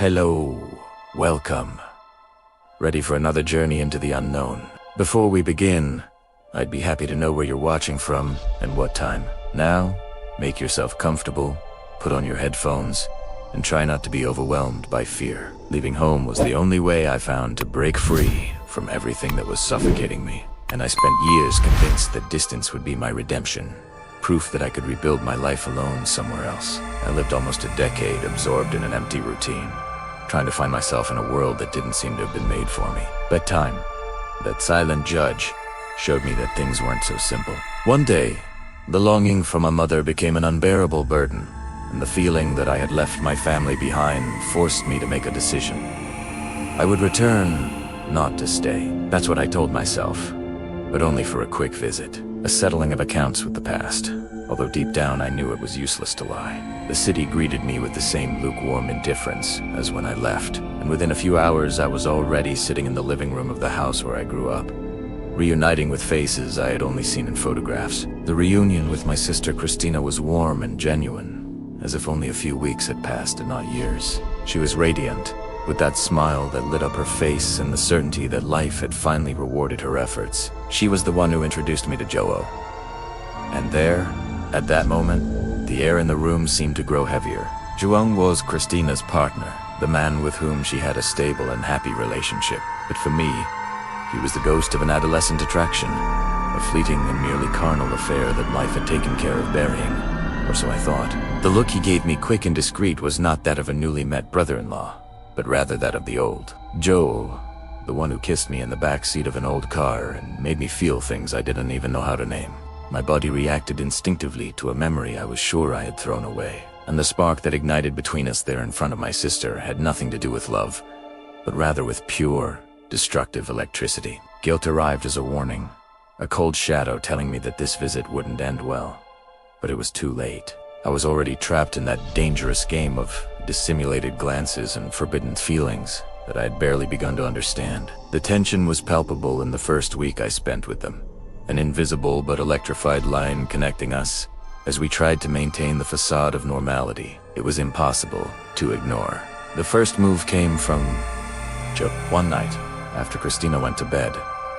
Hello, welcome. Ready for another journey into the unknown? Before we begin, I'd be happy to know where you're watching from and what time. Now, make yourself comfortable, put on your headphones, and try not to be overwhelmed by fear. Leaving home was the only way I found to break free from everything that was suffocating me, and I spent years convinced that distance would be my redemption. Proof that I could rebuild my life alone somewhere else. I lived almost a decade absorbed in an empty routine, trying to find myself in a world that didn't seem to have been made for me. But time, that silent judge, showed me that things weren't so simple. One day, the longing for my mother became an unbearable burden, and the feeling that I had left my family behind forced me to make a decision. I would return, not to stay. That's what I told myself, but only for a quick visit. A settling of accounts with the past, although deep down I knew it was useless to lie. The city greeted me with the same lukewarm indifference as when I left, and within a few hours I was already sitting in the living room of the house where I grew up, reuniting with faces I had only seen in photographs. The reunion with my sister Christina was warm and genuine, as if only a few weeks had passed and not years. She was radiant, with that smile that lit up her face and the certainty that life had finally rewarded her efforts. She was the one who introduced me to Joe. And there, at that moment, the air in the room seemed to grow heavier. Joe was Christina's partner, the man with whom she had a stable and happy relationship. But for me, he was the ghost of an adolescent attraction, a fleeting and merely carnal affair that life had taken care of burying, or so I thought. The look he gave me, quick and discreet, was not that of a newly met brother-in-law, but rather that of the old. Joe, the one who kissed me in the back seat of an old car and made me feel things I didn't even know how to name. My body reacted instinctively to a memory I was sure I had thrown away, and the spark that ignited between us there in front of my sister had nothing to do with love, but rather with pure, destructive electricity. Guilt arrived as a warning, a cold shadow telling me that this visit wouldn't end well. But it was too late. I was already trapped in that dangerous game of dissimulated glances and forbidden feelings that I had barely begun to understand. The tension was palpable in the first week I spent with them, an invisible but electrified line connecting us as we tried to maintain the facade of normality it was impossible to ignore. The first move came from Joe. One night, after Christina went to bed,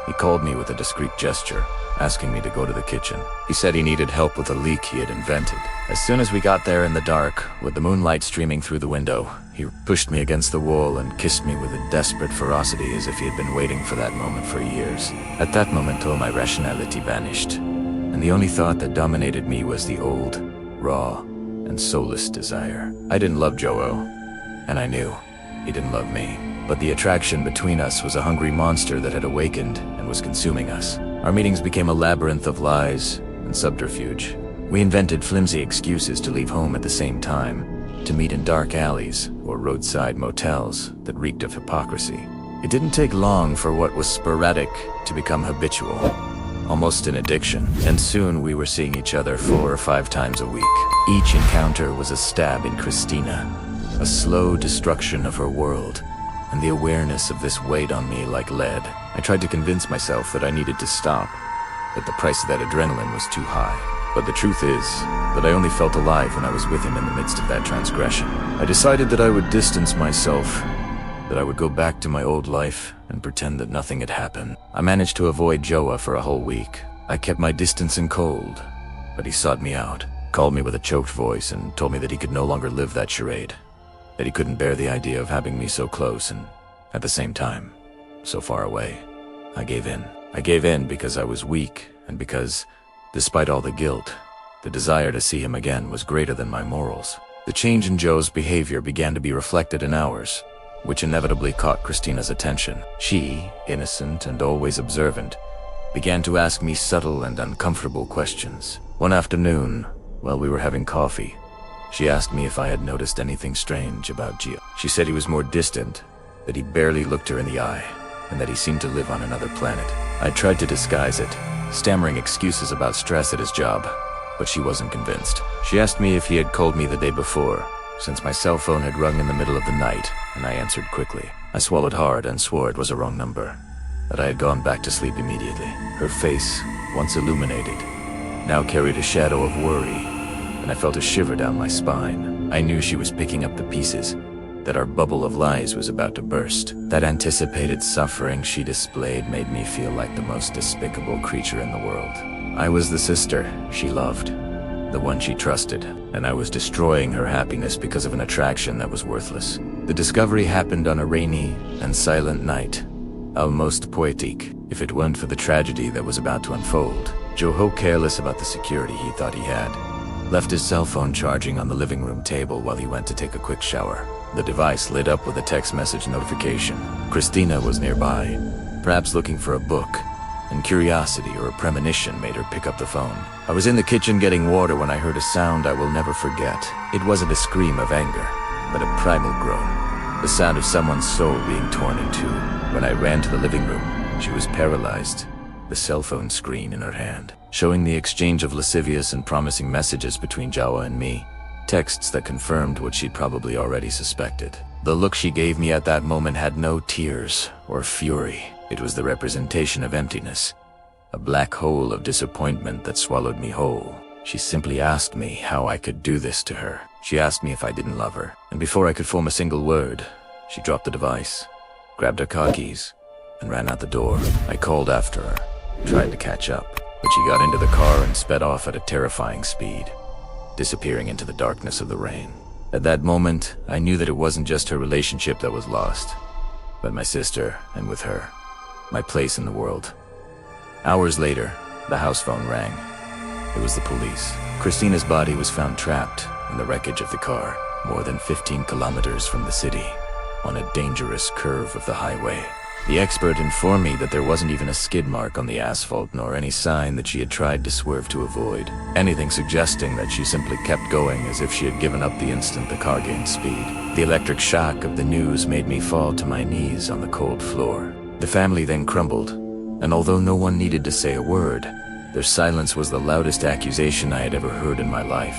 he called me with a discreet gesture, asking me to go to the kitchen. He said he needed help with a leak he had invented. As soon as we got there in the dark, with the moonlight streaming through the window, he pushed me against the wall and kissed me with a desperate ferocity as if he had been waiting for that moment for years. At that moment, all my rationality vanished, and the only thought that dominated me was the old, raw, and soulless desire. I didn't love Joe, and I knew he didn't love me. But the attraction between us was a hungry monster that had awakened and was consuming us. Our meetings became a labyrinth of lies and subterfuge. We invented flimsy excuses to leave home at the same time, to meet in dark alleys or roadside motels that reeked of hypocrisy. It didn't take long for what was sporadic to become habitual, almost an addiction, and soon we were seeing each other 4 or 5 times a week. Each encounter was a stab in Christina, a slow destruction of her world, and the awareness of this weighed on me like lead. I tried to convince myself that I needed to stop, that the price of that adrenaline was too high. But the truth is that I only felt alive when I was with him in the midst of that transgression. I decided that I would distance myself, that I would go back to my old life and pretend that nothing had happened. I managed to avoid Joa for a whole week. I kept my distance and cold, but he sought me out, called me with a choked voice, and told me that he could no longer live that charade, that he couldn't bear the idea of having me so close and, at the same time, so far away. I gave in. I gave in because I was weak, and because, despite all the guilt, the desire to see him again was greater than my morals. The change in Joe's behavior began to be reflected in ours, which inevitably caught Christina's attention. She, innocent and always observant, began to ask me subtle and uncomfortable questions. One afternoon, while we were having coffee, she asked me if I had noticed anything strange about Gio. She said he was more distant, that he barely looked her in the eye, and that he seemed to live on another planet. I tried to disguise it, stammering excuses about stress at his job, but she wasn't convinced. She asked me if he had called me the day before, since my cell phone had rung in the middle of the night, and I answered quickly. I swallowed hard and swore it was a wrong number, that I had gone back to sleep immediately. Her face, once illuminated, now carried a shadow of worry, and I felt a shiver down my spine. I knew she was picking up the pieces, that our bubble of lies was about to burst. That anticipated suffering she displayed made me feel like the most despicable creature in the world. I was the sister she loved, the one she trusted, and I was destroying her happiness because of an attraction that was worthless. The discovery happened on a rainy and silent night, almost poetic, if it weren't for the tragedy that was about to unfold. Joho, careless about the security he thought he had, left his cell phone charging on the living room table while he went to take a quick shower. The device lit up with a text message notification. Christina was nearby, perhaps looking for a book, and curiosity or a premonition made her pick up the phone. I was in the kitchen getting water when I heard a sound I will never forget. It wasn't a scream of anger, but a primal groan, the sound of someone's soul being torn in two. When I ran to the living room, she was paralyzed, the cell phone screen in her hand, showing the exchange of lascivious and promising messages between Jawa and me, texts that confirmed what she'd probably already suspected. The look she gave me at that moment had no tears or fury. It was the representation of emptiness, a black hole of disappointment that swallowed me whole. She simply asked me how I could do this to her. She asked me if I didn't love her, and before I could form a single word, she dropped the device, grabbed her car keys, and ran out the door. I called after her, tried to catch up, but she got into the car and sped off at a terrifying speed, disappearing into the darkness of the rain. At that moment, I knew that it wasn't just her relationship that was lost, but my sister, and with her, my place in the world. Hours later, the house phone rang. It was the police. Christina's body was found trapped in the wreckage of the car, more than 15 kilometers from the city, on a dangerous curve of the highway. The expert informed me that there wasn't even a skid mark on the asphalt, nor any sign that she had tried to swerve to avoid. Anything suggesting that she simply kept going as if she had given up the instant the car gained speed. The electric shock of the news made me fall to my knees on the cold floor. The family then crumbled, and although no one needed to say a word, their silence was the loudest accusation I had ever heard in my life.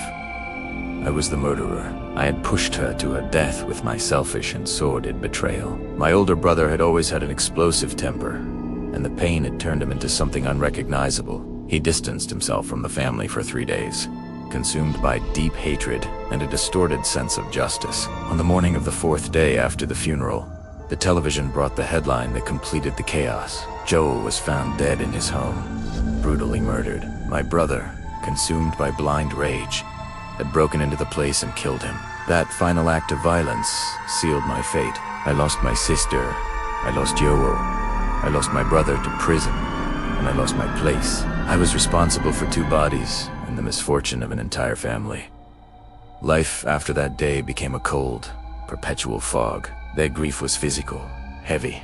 I was the murderer. I had pushed her to her death with my selfish and sordid betrayal. My older brother had always had an explosive temper, and the pain had turned him into something unrecognizable. He distanced himself from the family for 3 days, consumed by deep hatred and a distorted sense of justice. On the morning of the 4th day after the funeral, the television brought the headline that completed the chaos. Joel was found dead in his home, brutally murdered. My brother, consumed by blind rage, had broken into the place and killed him. That final act of violence sealed my fate. I lost my sister, I lost Yowo, I lost my brother to prison, and I lost my place. I was responsible for 2 bodies and the misfortune of an entire family. Life after that day became a cold, perpetual fog. Their grief was physical, heavy,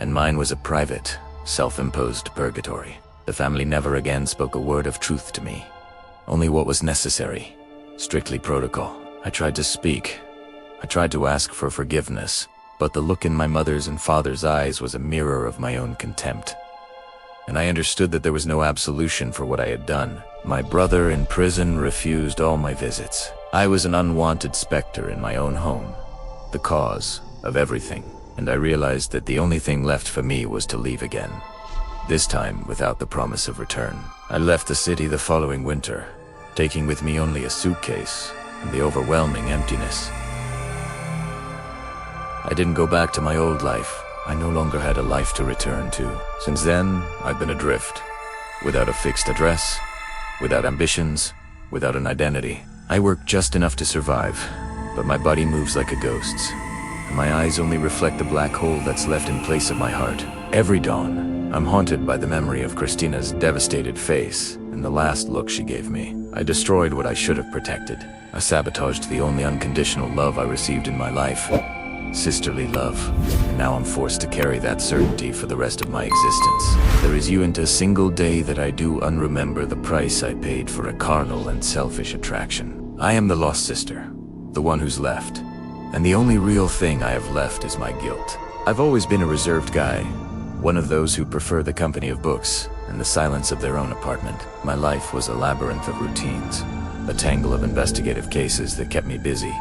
and mine was a private, self-imposed purgatory. The family never again spoke a word of truth to me, only what was necessary, strictly protocol. I tried to speak. I tried to ask for forgiveness, but the look in my mother's and father's eyes was a mirror of my own contempt. And I understood that there was no absolution for what I had done. My brother in prison refused all my visits. I was an unwanted specter in my own home, the cause of everything, and I realized that the only thing left for me was to leave again, this time without the promise of return. I left the city the following winter, taking with me only a suitcase and the overwhelming emptiness. I didn't go back to my old life. I no longer had a life to return to. Since then, I've been adrift, without a fixed address, without ambitions, without an identity. I work just enough to survive, but my body moves like a ghost's, and my eyes only reflect the black hole that's left in place of my heart. Every dawn, I'm haunted by the memory of Christina's devastated face and the last look she gave me. I destroyed what I should have protected. I sabotaged the only unconditional love I received in my life, sisterly love, and now I'm forced to carry that certainty for the rest of my existence. There is you into a single day that I do unremember the price I paid for a carnal and selfish attraction. I am the lost sister, the one who's left, and the only real thing I have left is my guilt. I've always been a reserved guy, one of those who prefer the company of books and the silence of their own apartment. My life was a labyrinth of routines, a tangle of investigative cases that kept me busy,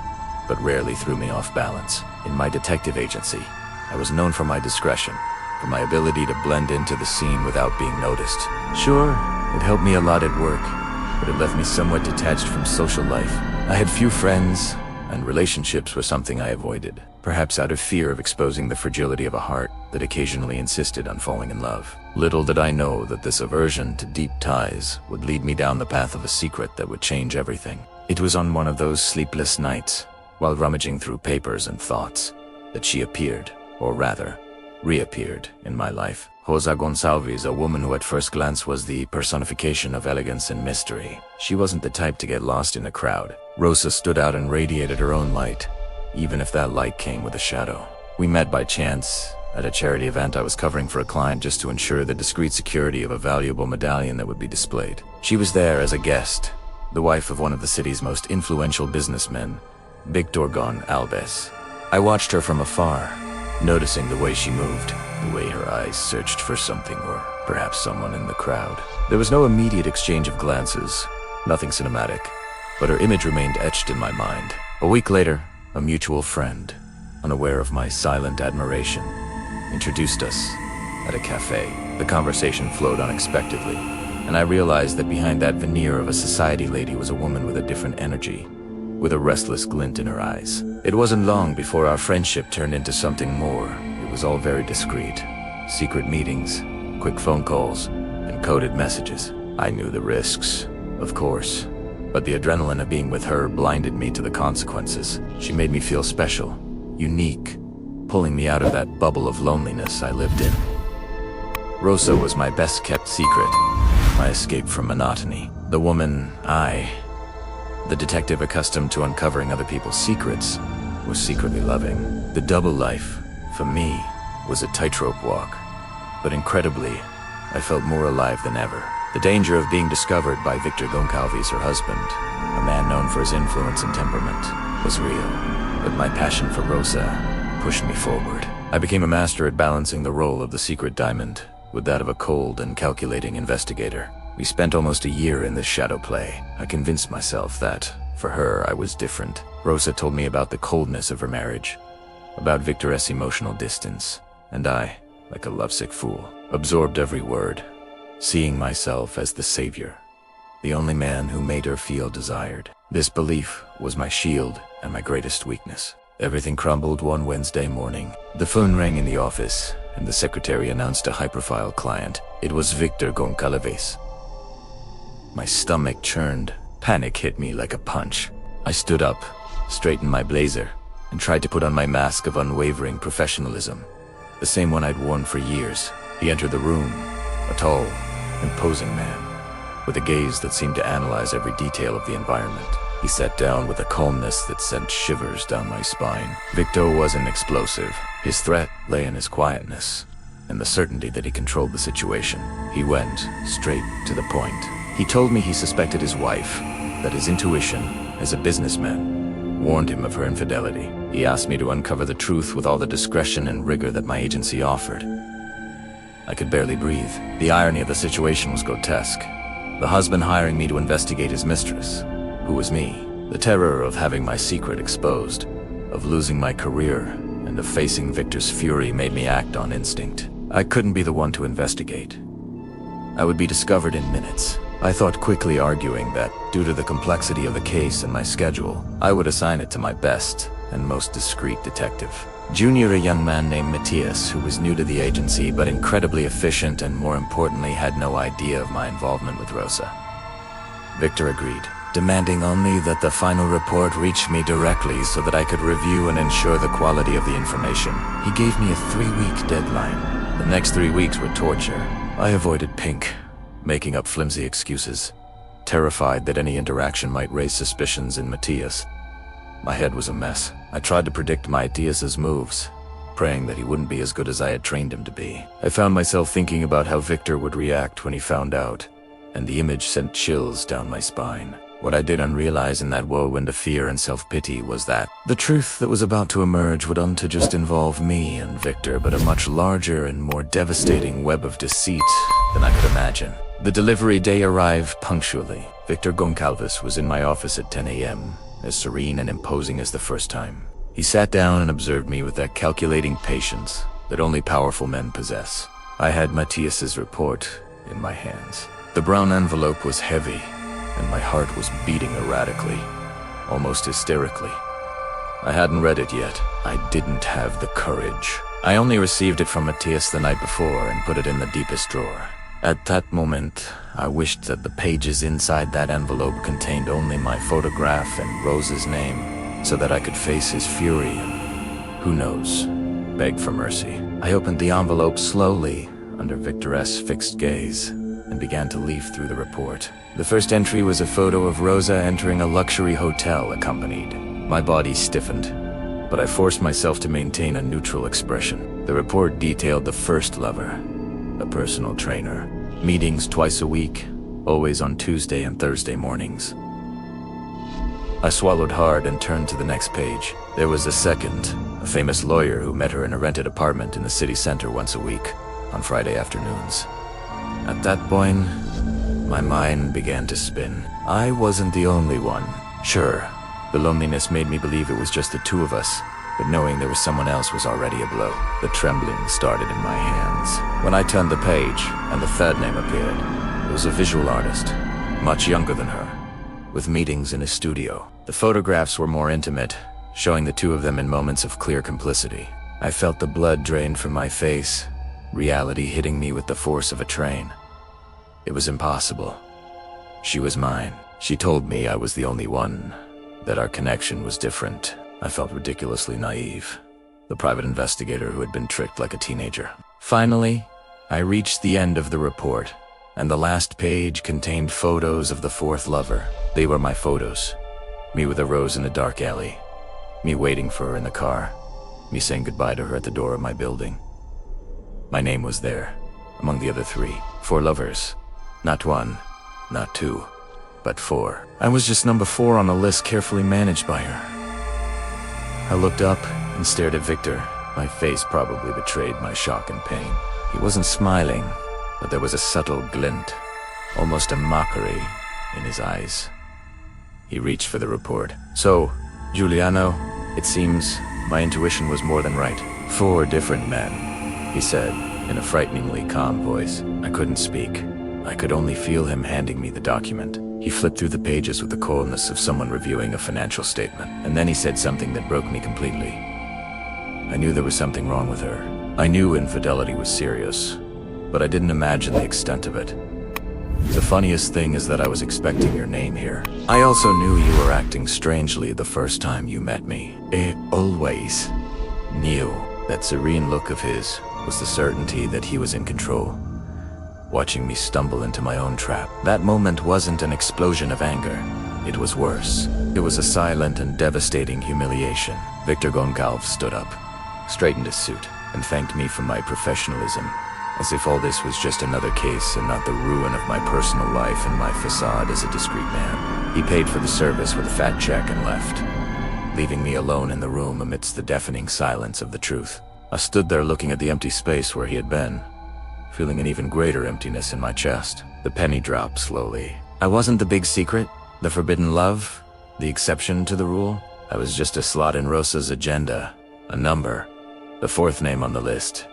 but rarely threw me off balance. In my detective agency, I was known for my discretion, for my ability to blend into the scene without being noticed. Sure, it helped me a lot at work, but it left me somewhat detached from social life. I had few friends, and relationships were something I avoided, perhaps out of fear of exposing the fragility of a heart that occasionally insisted on falling in love. Little did I know that this aversion to deep ties would lead me down the path of a secret that would change everything. It was on one of those sleepless nights, while rummaging through papers and thoughts, that she appeared, or rather, reappeared in my life. Rosa Gonçalves, a woman who at first glance was the personification of elegance and mystery. She wasn't the type to get lost in a crowd. Rosa stood out and radiated her own light, even if that light came with a shadow. We met by chance at a charity event I was covering for a client just to ensure the discreet security of a valuable medallion that would be displayed. She was there as a guest, the wife of one of the city's most influential businessmen, Victor Gonçalves. I watched her from afar, noticing the way she moved, the way her eyes searched for something or perhaps someone in the crowd. There was no immediate exchange of glances, nothing cinematic, but her image remained etched in my mind. A week later, a mutual friend, unaware of my silent admiration, introduced us at a cafe. The conversation flowed unexpectedly, and I realized that behind that veneer of a society lady was a woman with a different energy, with a restless glint in her eyes. It wasn't long before our friendship turned into something more. It was all very discreet. Secret meetings, quick phone calls, and coded messages. I knew the risks, of course, but the adrenaline of being with her blinded me to the consequences. She made me feel special, unique, pulling me out of that bubble of loneliness I lived in. Rosa was my best-kept secret, my escape from monotony. The woman the detective accustomed to uncovering other people's secrets, was secretly loving. The double life, for me, was a tightrope walk, but incredibly, I felt more alive than ever. The danger of being discovered by Victor Gonçalves, her husband, a man known for his influence and temperament, was real, but my passion for Rosa pushed me forward. I became a master at balancing the role of the secret diamond with that of a cold and calculating investigator. We spent almost a year in this shadow play. I convinced myself that, for her, I was different. Rosa told me about the coldness of her marriage, about Victor's emotional distance, and I, like a lovesick fool, absorbed every word, seeing myself as the savior, the only man who made her feel desired. This belief was my shield and my greatest weakness. Everything crumbled one Wednesday morning. The phone rang in the office, and the secretary announced a high-profile client. It was Victor Gonçalves. My stomach churned. Panic hit me like a punch. I stood up, straightened my blazer, and tried to put on my mask of unwavering professionalism, the same one I'd worn for years. He entered the room, a tall, imposing man, with a gaze that seemed to analyze every detail of the environment. He sat down with a calmness that sent shivers down my spine. Victor wasn't explosive. His threat lay in his quietness, and the certainty that he controlled the situation. He went straight to the point. He told me he suspected his wife, that his intuition, as a businessman, warned him of her infidelity. He asked me to uncover the truth with all the discretion and rigor that my agency offered. I could barely breathe. The irony of the situation was grotesque. The husband hiring me to investigate his mistress, who was me. The terror of having my secret exposed, of losing my career, and of facing Victor's fury made me act on instinct. I couldn't be the one to investigate. I would be discovered in minutes. I thought quickly, arguing that, due to the complexity of the case and my schedule, I would assign it to my best and most discreet detective. Junior, a young man named Matthias, who was new to the agency but incredibly efficient and, more importantly, had no idea of my involvement with Rosa. Victor agreed, demanding only that the final report reach me directly so that I could review and ensure the quality of the information. He gave me a 3-week deadline. The next 3 weeks were torture. I avoided Pink, making up flimsy excuses, terrified that any interaction might raise suspicions in Matthias. My head was a mess. I tried to predict Matthias's moves, praying that he wouldn't be as good as I had trained him to be. I found myself thinking about how Victor would react when he found out, and the image sent chills down my spine. What I didn't realize in that whirlwind of fear and self-pity was that the truth that was about to emerge would not just involve me and Victor, but a much larger and more devastating web of deceit than I could imagine. The delivery day arrived punctually. Victor Gonçalves was in my office at 10 a.m., as serene and imposing as the first time. He sat down and observed me with that calculating patience that only powerful men possess. I had Matthias's report in my hands. The brown envelope was heavy, and my heart was beating erratically, almost hysterically. I hadn't read it yet. I didn't have the courage. I only received it from Matthias the night before and put it in the deepest drawer. At that moment, I wished that the pages inside that envelope contained only my photograph and Rose's name, so that I could face his fury and, who knows, beg for mercy. I opened the envelope slowly, under Victor S.'s fixed gaze, and began to leaf through the report. The first entry was a photo of Rosa entering a luxury hotel accompanied. My body stiffened, but I forced myself to maintain a neutral expression. The report detailed the first lover, a personal trainer. Meetings twice a week, always on Tuesday and Thursday mornings. I swallowed hard and turned to the next page. There was a second, a famous lawyer who met her in a rented apartment in the city center once a week, on Friday afternoons. At that point, my mind began to spin. I wasn't the only one. Sure, the loneliness made me believe it was just the two of us, but knowing there was someone else was already a blow. The trembling started in my hands. When I turned the page, and the third name appeared, it was a visual artist, much younger than her, with meetings in his studio. The photographs were more intimate, showing the two of them in moments of clear complicity. I felt the blood drain from my face, reality hitting me with the force of a train. It was impossible. She was mine. She told me I was the only one, that our connection was different. I felt ridiculously naive, the private investigator who had been tricked like a teenager. Finally, I reached the end of the report, and the last page contained photos of the fourth lover. They were my photos. Me with a rose in a dark alley, me waiting for her in the car, me saying goodbye to her at the door of my building. My name was there, among the other three. 4 lovers. Not 1, not 2, but 4. I was just number 4 on a list carefully managed by her. I looked up and stared at Victor. My face probably betrayed my shock and pain. He wasn't smiling, but there was a subtle glint, almost a mockery, in his eyes. He reached for the report. So, Giuliano, it seems my intuition was more than right. 4 different men, he said, in a frighteningly calm voice. I couldn't speak. I could only feel him handing me the document. He flipped through the pages with the coldness of someone reviewing a financial statement. And then he said something that broke me completely. I knew there was something wrong with her. I knew infidelity was serious, but I didn't imagine the extent of it. The funniest thing is that I was expecting your name here. I also knew you were acting strangely the first time you met me. I always knew. That serene look of his was the certainty that he was in control, watching me stumble into my own trap. That moment wasn't an explosion of anger. It was worse. It was a silent and devastating humiliation. Victor Goncalves stood up, straightened his suit, and thanked me for my professionalism, as if all this was just another case and not the ruin of my personal life and my facade as a discreet man. He paid for the service with a fat check and left, leaving me alone in the room amidst the deafening silence of the truth. I stood there looking at the empty space where he had been, feeling an even greater emptiness in my chest. The penny dropped slowly. I wasn't the big secret, the forbidden love, the exception to the rule. I was just a slot in Rosa's agenda, a number, the 4th name on the list,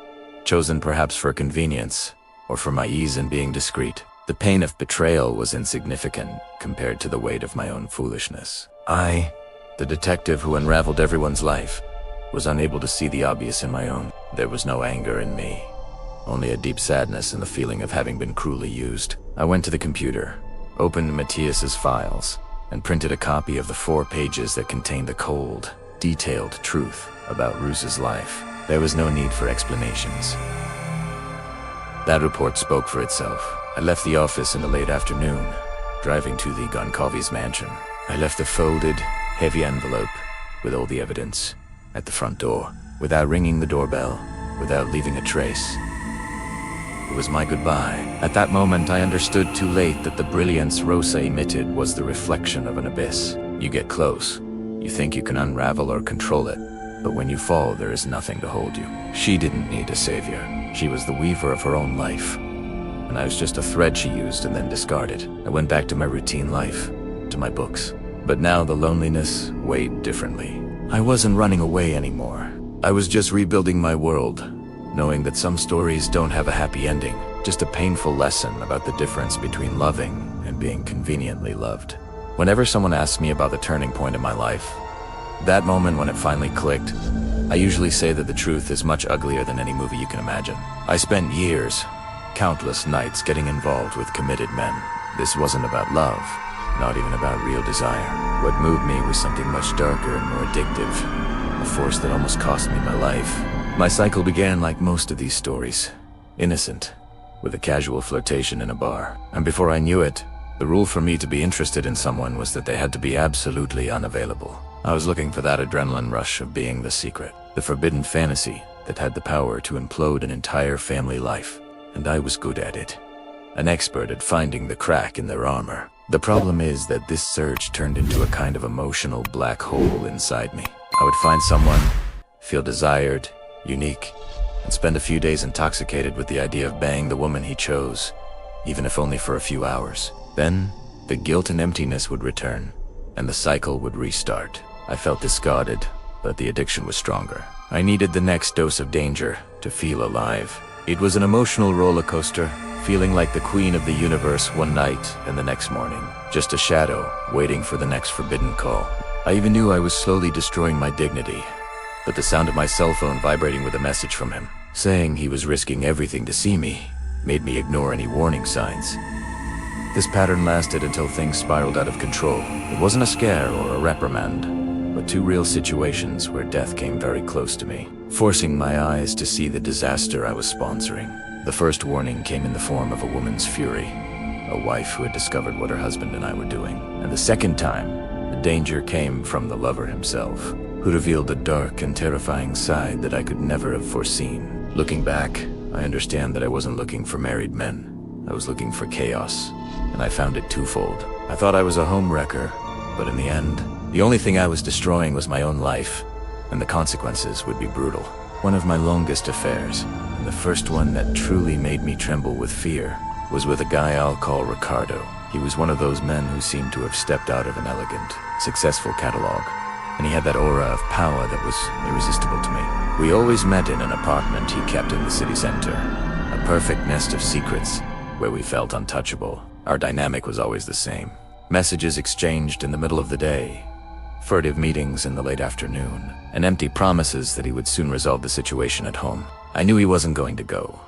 chosen perhaps for convenience, or for my ease in being discreet. The pain of betrayal was insignificant compared to the weight of my own foolishness. I, the detective who unraveled everyone's life, was unable to see the obvious in my own. There was no anger in me, only a deep sadness and the feeling of having been cruelly used. I went to the computer, opened Matthias's files, and printed a copy of the 4 pages that contained the cold, detailed truth about Rose's life. There was no need for explanations. That report spoke for itself. I left the office in the late afternoon, driving to the Goncalves mansion. I left a folded, heavy envelope with all the evidence at the front door, without ringing the doorbell, without leaving a trace. It was my goodbye. At that moment, I understood too late that the brilliance Rosa emitted was the reflection of an abyss. You get close, you think you can unravel or control it, but when you fall, there is nothing to hold you. She didn't need a savior. She was the weaver of her own life, and I was just a thread she used and then discarded. I went back to my routine life, to my books. But now the loneliness weighed differently. I wasn't running away anymore. I was just rebuilding my world, knowing that some stories don't have a happy ending, just a painful lesson about the difference between loving and being conveniently loved. Whenever someone asks me about the turning point in my life, That moment when it finally clicked, I usually say that the truth is much uglier than any movie you can imagine. I spent years, countless nights getting involved with committed men. This wasn't about love, not even about real desire. What moved me was something much darker and more addictive, a force that almost cost me my life. My cycle began like most of these stories, innocent, with a casual flirtation in a bar. And before I knew it, the rule for me to be interested in someone was that they had to be absolutely unavailable. I was looking for that adrenaline rush of being the secret, the forbidden fantasy that had the power to implode an entire family life. And I was good at it, an expert at finding the crack in their armor. The problem is that this surge turned into a kind of emotional black hole inside me. I would find someone, feel desired, unique, and spend a few days intoxicated with the idea of banging the woman he chose, even if only for a few hours. Then, the guilt and emptiness would return, and the cycle would restart. I felt discarded, but the addiction was stronger. I needed the next dose of danger to feel alive. It was an emotional roller coaster, feeling like the queen of the universe one night and the next morning, just a shadow waiting for the next forbidden call. I even knew I was slowly destroying my dignity, but the sound of my cell phone vibrating with a message from him, saying he was risking everything to see me, made me ignore any warning signs. This pattern lasted until things spiraled out of control. It wasn't a scare or a reprimand, but two real situations where death came very close to me, forcing my eyes to see the disaster I was sponsoring. The first warning came in the form of a woman's fury, a wife who had discovered what her husband and I were doing. And the second time, the danger came from the lover himself, who revealed a dark and terrifying side that I could never have foreseen. Looking back, I understand that I wasn't looking for married men. I was looking for chaos, and I found it twofold. I thought I was a homewrecker, but in the end, the only thing I was destroying was my own life, and the consequences would be brutal. One of my longest affairs, and the first one that truly made me tremble with fear, was with a guy I'll call Ricardo. He was one of those men who seemed to have stepped out of an elegant, successful catalog, and he had that aura of power that was irresistible to me. We always met in an apartment he kept in the city center, a perfect nest of secrets where we felt untouchable. Our dynamic was always the same. Messages exchanged in the middle of the day, furtive meetings in the late afternoon, and empty promises that he would soon resolve the situation at home. I knew he wasn't going to go,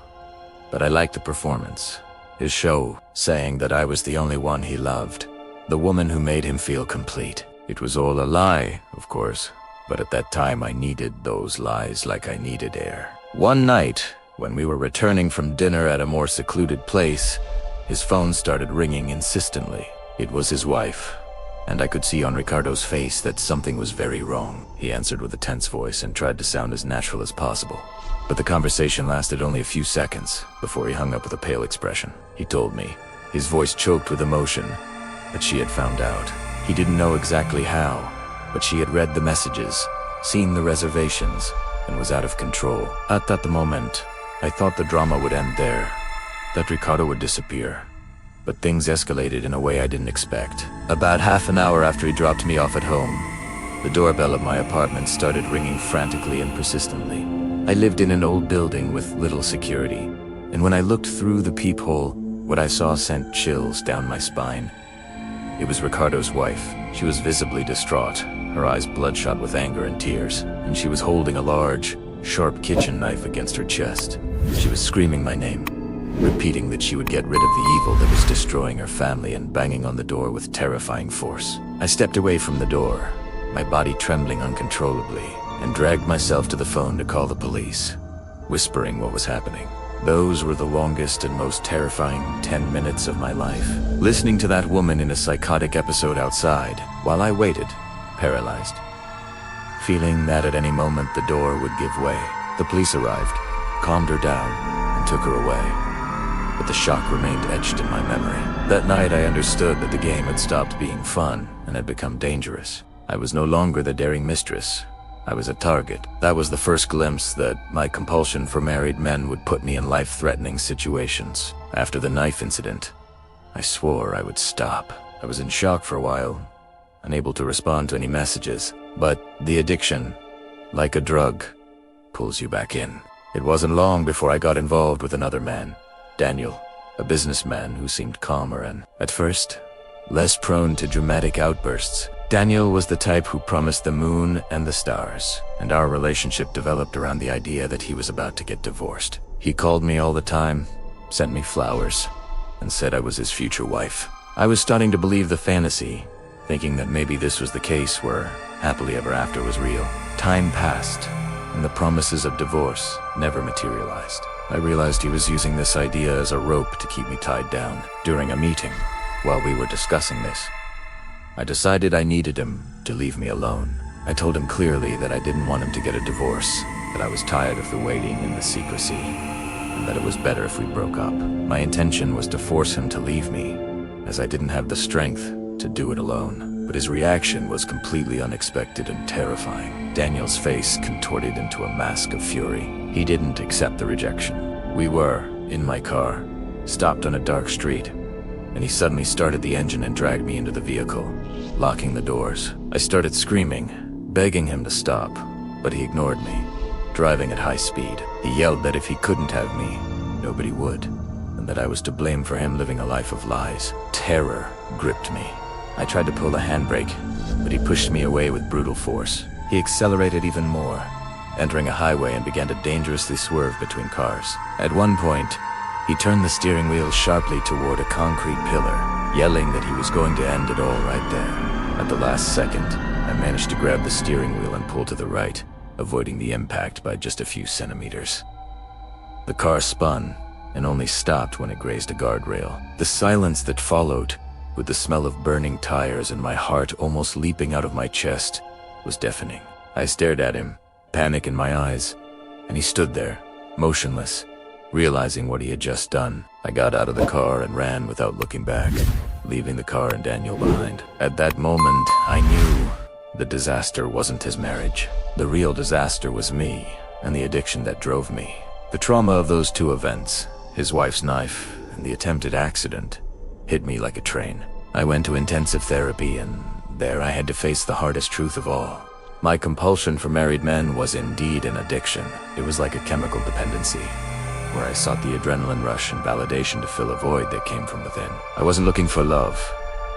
but I liked the performance. His show, saying that I was the only one he loved, the woman who made him feel complete. It was all a lie, of course, but at that time I needed those lies like I needed air. One night, when we were returning from dinner at a more secluded place, his phone started ringing insistently. It was his wife, and I could see on Ricardo's face that something was very wrong. He answered with a tense voice and tried to sound as natural as possible. But the conversation lasted only a few seconds before he hung up with a pale expression. He told me, his voice choked with emotion, that she had found out. He didn't know exactly how, but she had read the messages, seen the reservations, and was out of control. At that moment, I thought the drama would end there, that Ricardo would disappear. But things escalated in a way I didn't expect. About half an hour after he dropped me off at home, the doorbell of my apartment started ringing frantically and persistently. I lived in an old building with little security, and when I looked through the peephole, what I saw sent chills down my spine. It was Ricardo's wife. She was visibly distraught, her eyes bloodshot with anger and tears, and she was holding a large, sharp kitchen knife against her chest. She was screaming my name, repeating that she would get rid of the evil that was destroying her family and banging on the door with terrifying force. I stepped away from the door, my body trembling uncontrollably, and dragged myself to the phone to call the police, whispering what was happening. Those were the longest and most terrifying 10 minutes of my life. Listening to that woman in a psychotic episode outside, while I waited, paralyzed, feeling that at any moment the door would give way. The police arrived, calmed her down, and took her away. But the shock remained etched in my memory. That night I understood that the game had stopped being fun and had become dangerous. I was no longer the daring mistress. I was a target. That was the first glimpse that my compulsion for married men would put me in life-threatening situations. After the knife incident, I swore I would stop. I was in shock for a while, unable to respond to any messages. But the addiction, like a drug, pulls you back in. It wasn't long before I got involved with another man, Daniel, a businessman who seemed calmer and, at first, less prone to dramatic outbursts. Daniel was the type who promised the moon and the stars, and our relationship developed around the idea that he was about to get divorced. He called me all the time, sent me flowers, and said I was his future wife. I was starting to believe the fantasy, thinking that maybe this was the case where happily ever after was real. Time passed, and the promises of divorce never materialized. I realized he was using this idea as a rope to keep me tied down. During a meeting, while we were discussing this, I decided I needed him to leave me alone. I told him clearly that I didn't want him to get a divorce, that I was tired of the waiting and the secrecy, and that it was better if we broke up. My intention was to force him to leave me, as I didn't have the strength to do it alone. But his reaction was completely unexpected and terrifying. Daniel's face contorted into a mask of fury. He didn't accept the rejection. We were, in my car, stopped on a dark street, and he suddenly started the engine and dragged me into the vehicle, locking the doors. I started screaming, begging him to stop, but he ignored me, driving at high speed. He yelled that if he couldn't have me, nobody would, and that I was to blame for him living a life of lies. Terror gripped me. I tried to pull the handbrake, but he pushed me away with brutal force. He accelerated even more, entering a highway and began to dangerously swerve between cars. At one point, he turned the steering wheel sharply toward a concrete pillar, yelling that he was going to end it all right there. At the last second, I managed to grab the steering wheel and pull to the right, avoiding the impact by just a few centimeters. The car spun and only stopped when it grazed a guardrail. The silence that followed, with the smell of burning tires and my heart almost leaping out of my chest, was deafening. I stared at him, panic in my eyes, and he stood there, motionless, realizing what he had just done. I got out of the car and ran without looking back, leaving the car and Daniel behind. At that moment, I knew the disaster wasn't his marriage. The real disaster was me, and the addiction that drove me. The trauma of those two events, his wife's knife and the attempted accident, hit me like a train. I went to intensive therapy, and there I had to face the hardest truth of all. My compulsion for married men was indeed an addiction. It was like a chemical dependency, where I sought the adrenaline rush and validation to fill a void that came from within. I wasn't looking for love.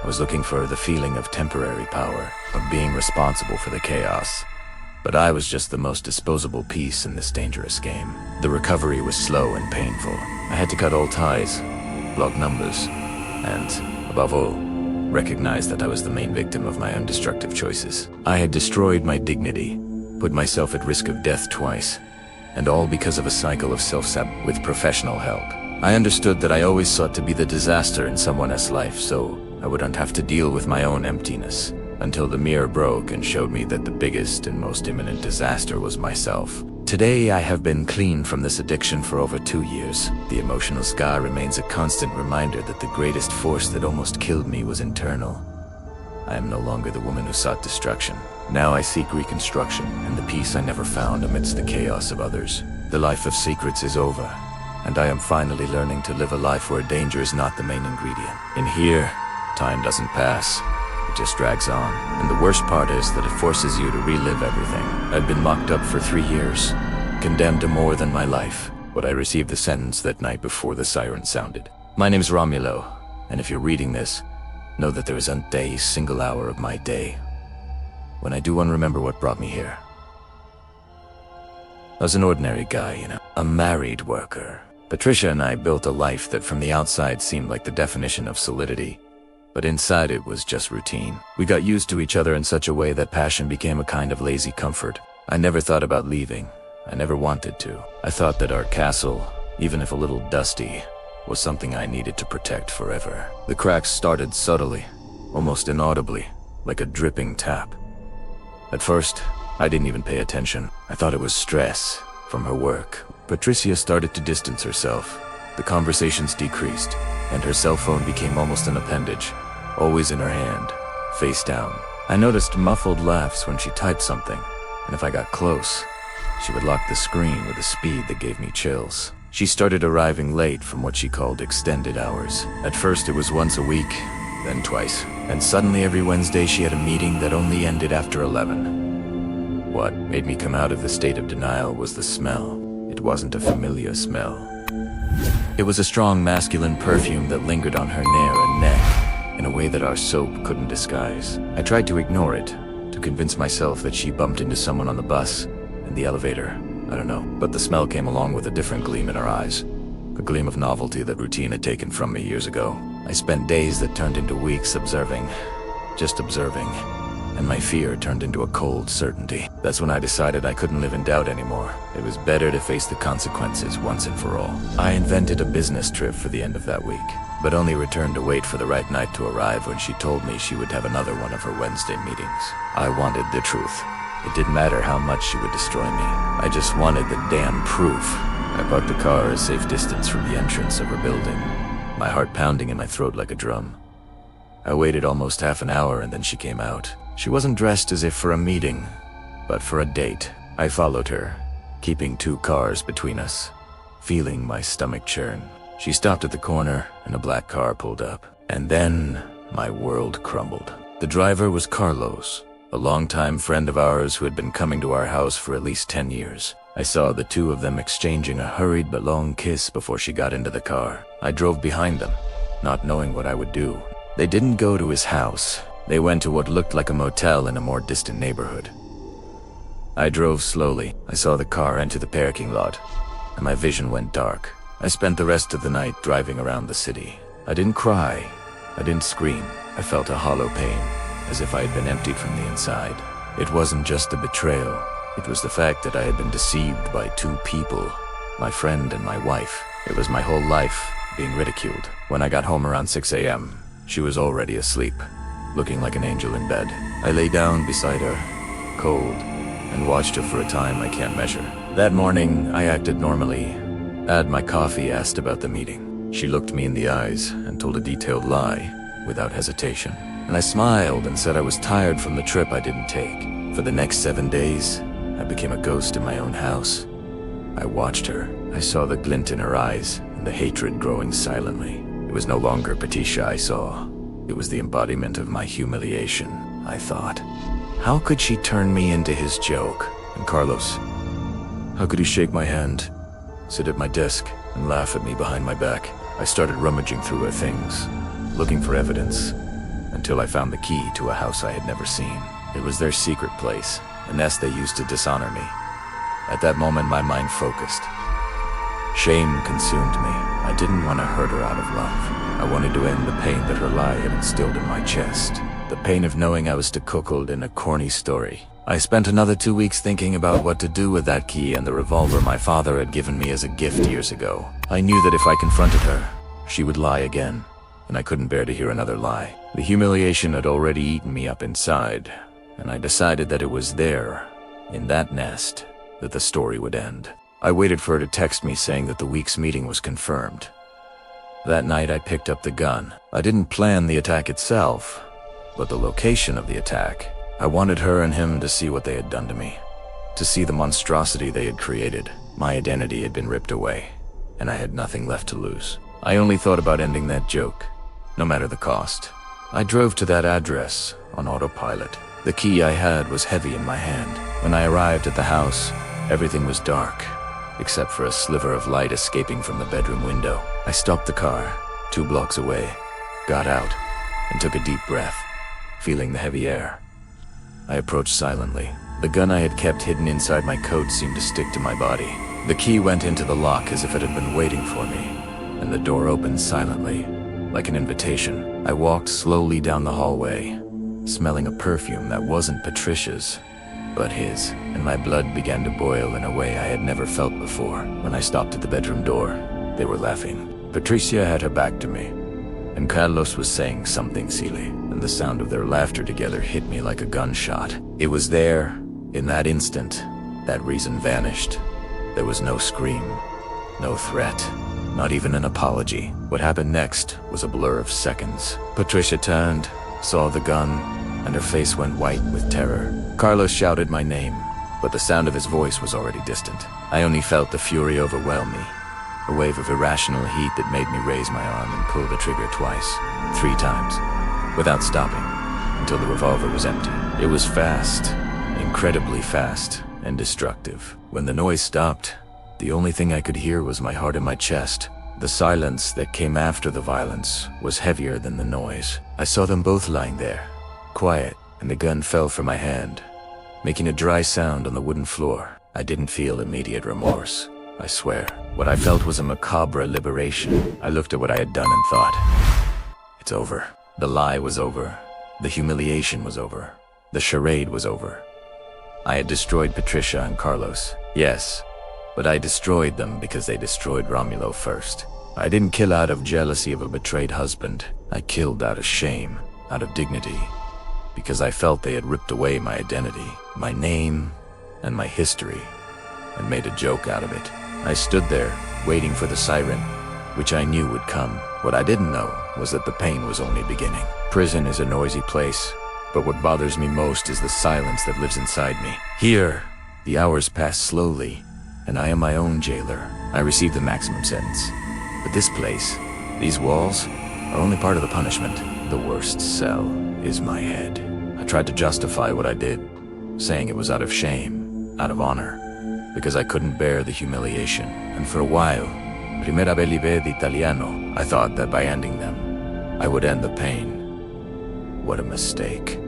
I was looking for the feeling of temporary power, of being responsible for the chaos. But I was just the most disposable piece in this dangerous game. The recovery was slow and painful. I had to cut all ties, block numbers, and, above all, recognize that I was the main victim of my own destructive choices. I had destroyed my dignity, put myself at risk of death twice, and all because of a cycle of self-sabotage. With professional help, I understood that I always sought to be the disaster in someone else's life, so I wouldn't have to deal with my own emptiness, until the mirror broke and showed me that the biggest and most imminent disaster was myself. Today, I have been clean from this addiction for over 2 years. The emotional scar remains a constant reminder that the greatest force that almost killed me was internal. I am no longer the woman who sought destruction. Now I seek reconstruction and the peace I never found amidst the chaos of others. The life of secrets is over, and I am finally learning to live a life where danger is not the main ingredient. In here, time doesn't pass. It just drags on. And the worst part is that it forces you to relive everything. I'd been locked up for 3 years, condemned to more than my life, but I received the sentence that night before the siren sounded. My name's Romulo, and if you're reading this, know that there isn't a single hour of my day when I do remember what brought me here. I was an ordinary guy, a married worker. Patricia and I built a life that from the outside seemed like the definition of solidity, but inside it was just routine. We got used to each other in such a way that passion became a kind of lazy comfort. I never thought about leaving. I never wanted to. I thought that our castle, even if a little dusty, was something I needed to protect forever. The cracks started subtly, almost inaudibly, like a dripping tap. At first, I didn't even pay attention. I thought it was stress from her work. Patricia started to distance herself. The conversations decreased, and her cell phone became almost an appendage, always in her hand, face down. I noticed muffled laughs when she typed something, and if I got close, she would lock the screen with a speed that gave me chills. She started arriving late from what she called extended hours. At first it was once a week, then twice, and suddenly every Wednesday she had a meeting that only ended after 11. What made me come out of the state of denial was the smell. It wasn't a familiar smell. It was a strong masculine perfume that lingered on her hair and neck, in a way that our soap couldn't disguise. I tried to ignore it, to convince myself that she bumped into someone on the bus, in the elevator. I don't know, but the smell came along with a different gleam in her eyes. A gleam of novelty that routine had taken from me years ago. I spent days that turned into weeks observing, just observing, and my fear turned into a cold certainty. That's when I decided I couldn't live in doubt anymore. It was better to face the consequences once and for all. I invented a business trip for the end of that week, but only returned to wait for the right night to arrive when she told me she would have another one of her Wednesday meetings. I wanted the truth. It didn't matter how much she would destroy me. I just wanted the damn proof. I parked the car a safe distance from the entrance of her building, my heart pounding in my throat like a drum. I waited almost half an hour and then she came out. She wasn't dressed as if for a meeting, but for a date. I followed her, keeping 2 cars between us, feeling my stomach churn. She stopped at the corner and a black car pulled up. And then my world crumbled. The driver was Carlos, a longtime friend of ours who had been coming to our house for at least 10 years. I saw the two of them exchanging a hurried but long kiss before she got into the car. I drove behind them, not knowing what I would do. They didn't go to his house. They went to what looked like a motel in a more distant neighborhood. I drove slowly. I saw the car enter the parking lot, and my vision went dark. I spent the rest of the night driving around the city. I didn't cry. I didn't scream. I felt a hollow pain, as if I had been emptied from the inside. It wasn't just a betrayal. It was the fact that I had been deceived by 2 people, my friend and my wife. It was my whole life being ridiculed. When I got home around 6 a.m., she was already asleep, looking like an angel in bed. I lay down beside her, cold, and watched her for a time I can't measure. That morning, I acted normally. Had my coffee, asked about the meeting. She looked me in the eyes and told a detailed lie without hesitation. And I smiled and said I was tired from the trip I didn't take. For the next 7 days, I became a ghost in my own house. I watched her. I saw the glint in her eyes and the hatred growing silently. It was no longer Patricia I saw. It was the embodiment of my humiliation, I thought. How could she turn me into his joke? And Carlos, how could he shake my hand, sit at my desk, and laugh at me behind my back? I started rummaging through her things, looking for evidence, until I found the key to a house I had never seen. It was their secret place, a nest they used to dishonor me. At that moment, my mind focused. Shame consumed me. I didn't want to hurt her out of love. I wanted to end the pain that her lie had instilled in my chest. The pain of knowing I was cuckolded in a corny story. I spent another 2 weeks thinking about what to do with that key and the revolver my father had given me as a gift years ago. I knew that if I confronted her, she would lie again, and I couldn't bear to hear another lie. The humiliation had already eaten me up inside, and I decided that it was there, in that nest, that the story would end. I waited for her to text me saying that the week's meeting was confirmed. That night I picked up the gun. I didn't plan the attack itself, but the location of the attack. I wanted her and him to see what they had done to me, to see the monstrosity they had created. My identity had been ripped away, and I had nothing left to lose. I only thought about ending that joke, no matter the cost. I drove to that address on autopilot. The key I had was heavy in my hand. When I arrived at the house, everything was dark, except for a sliver of light escaping from the bedroom window. I stopped the car, 2 blocks away, got out, and took a deep breath, feeling the heavy air. I approached silently. The gun I had kept hidden inside my coat seemed to stick to my body. The key went into the lock as if it had been waiting for me, and the door opened silently, like an invitation. I walked slowly down the hallway, smelling a perfume that wasn't Patricia's, but his, and my blood began to boil in a way I had never felt before. When I stopped at the bedroom door, they were laughing. Patricia had her back to me, and Carlos was saying something silly, and the sound of their laughter together hit me like a gunshot. It was there, in that instant, that reason vanished. There was no scream, no threat, not even an apology. What happened next was a blur of seconds. Patricia turned, saw the gun, and her face went white with terror. Carlos shouted my name, but the sound of his voice was already distant. I only felt the fury overwhelm me, a wave of irrational heat that made me raise my arm and pull the trigger twice, 3 times, without stopping, until the revolver was empty. It was fast, incredibly fast, and destructive. When the noise stopped, the only thing I could hear was my heart in my chest. The silence that came after the violence was heavier than the noise. I saw them both lying there, quiet, and the gun fell from my hand, making a dry sound on the wooden floor. I didn't feel immediate remorse, I swear. What I felt was a macabre liberation. I looked at what I had done and thought, it's over. The lie was over. The humiliation was over. The charade was over. I had destroyed Patricia and Carlos, yes, but I destroyed them because they destroyed Romulo first. I didn't kill out of jealousy of a betrayed husband. I killed out of shame, out of dignity, because I felt they had ripped away my identity, my name, and my history, and made a joke out of it. I stood there, waiting for the siren, which I knew would come. What I didn't know was that the pain was only beginning. Prison is a noisy place, but what bothers me most is the silence that lives inside me. Here, the hours pass slowly, and I am my own jailer. I receive the maximum sentence. But this place, these walls, are only part of the punishment. The worst cell is my head. I tried to justify what I did, saying it was out of shame, out of honor, because I couldn't bear the humiliation. And for a while, Primera Believe d'Italiano, I thought that by ending them, I would end the pain. What a mistake.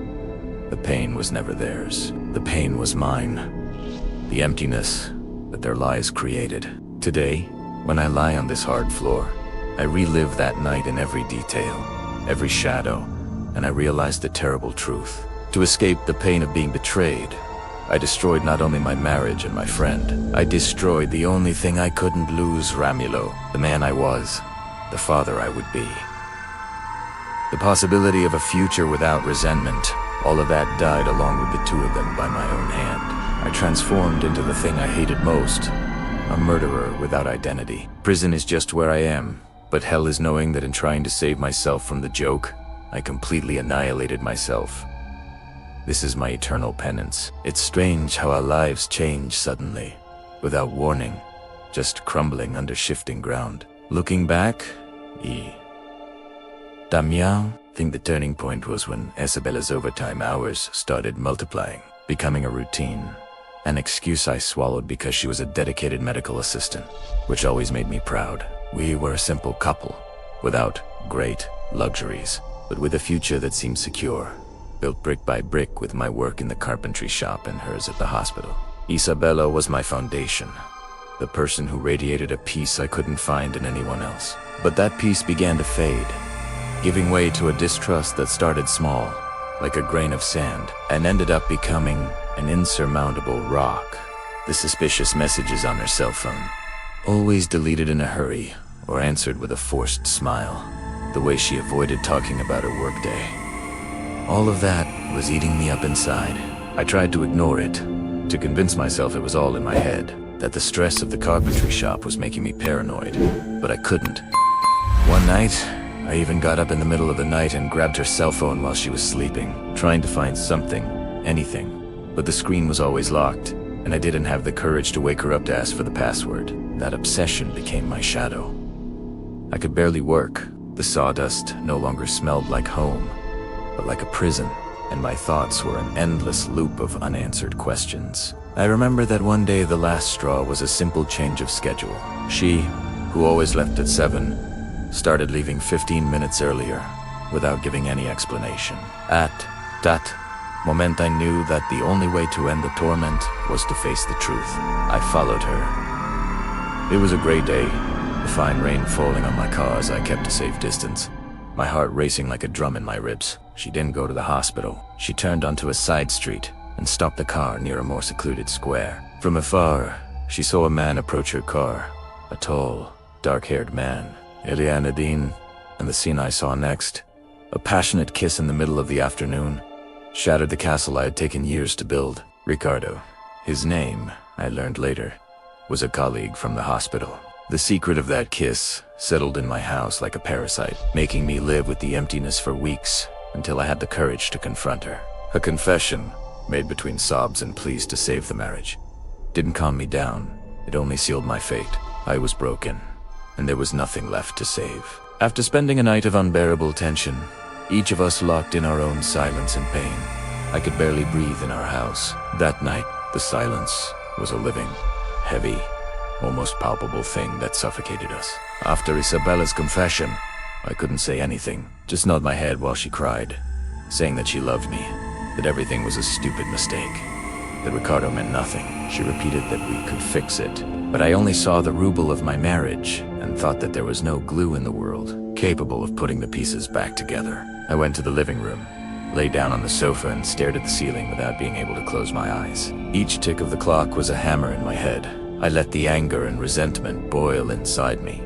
The pain was never theirs. The pain was mine. The emptiness that their lies created. Today, when I lie on this hard floor, I relive that night in every detail, every shadow, and I realize the terrible truth. To escape the pain of being betrayed, I destroyed not only my marriage and my friend, I destroyed the only thing I couldn't lose, Romulo, the man I was, the father I would be. The possibility of a future without resentment, all of that died along with the two of them by my own hand. I transformed into the thing I hated most, a murderer without identity. Prison is just where I am, but hell is knowing that in trying to save myself from the joke, I completely annihilated myself. This is my eternal penance. It's strange how our lives change suddenly, without warning, just crumbling under shifting ground. Looking back, I think the turning point was when Isabella's overtime hours started multiplying, becoming a routine. An excuse I swallowed because she was a dedicated medical assistant, which always made me proud. We were a simple couple, without great luxuries, but with a future that seemed secure, built brick by brick with my work in the carpentry shop and hers at the hospital. Isabella was my foundation, the person who radiated a peace I couldn't find in anyone else. But that peace began to fade, giving way to a distrust that started small, like a grain of sand, and ended up becoming an insurmountable rock. The suspicious messages on her cell phone, always deleted in a hurry or answered with a forced smile. The way she avoided talking about her workday. All of that was eating me up inside. I tried to ignore it, to convince myself it was all in my head, that the stress of the carpentry shop was making me paranoid, but I couldn't. One night, I even got up in the middle of the night and grabbed her cell phone while she was sleeping, trying to find something, anything. But the screen was always locked, and I didn't have the courage to wake her up to ask for the password. That obsession became my shadow. I could barely work. The sawdust no longer smelled like home, but like a prison, and my thoughts were an endless loop of unanswered questions. I remember that one day the last straw was a simple change of schedule. She, who always left at 7, started leaving 15 minutes earlier, without giving any explanation. At that moment I knew that the only way to end the torment was to face the truth. I followed her. It was a gray day, the fine rain falling on my car as I kept a safe distance, my heart racing like a drum in my ribs. She didn't go to the hospital. She turned onto a side street and stopped the car near a more secluded square. From afar, she saw a man approach her car, a tall, dark-haired man. Elianadine, and the scene I saw next, a passionate kiss in the middle of the afternoon, shattered the castle I had taken years to build. Ricardo, his name, I learned later, was a colleague from the hospital. The secret of that kiss settled in my house like a parasite, making me live with the emptiness for weeks until I had the courage to confront her. A confession, made between sobs and pleas to save the marriage, didn't calm me down. It only sealed my fate. I was broken, and there was nothing left to save. After spending a night of unbearable tension, each of us locked in our own silence and pain, I could barely breathe in our house. That night, the silence was a living, heavy, almost palpable thing that suffocated us. After Isabella's confession, I couldn't say anything, just nod my head while she cried, saying that she loved me, that everything was a stupid mistake, that Ricardo meant nothing. She repeated that we could fix it, but I only saw the ruble of my marriage and thought that there was no glue in the world capable of putting the pieces back together. I went to the living room, lay down on the sofa and stared at the ceiling without being able to close my eyes. Each tick of the clock was a hammer in my head. I let the anger and resentment boil inside me,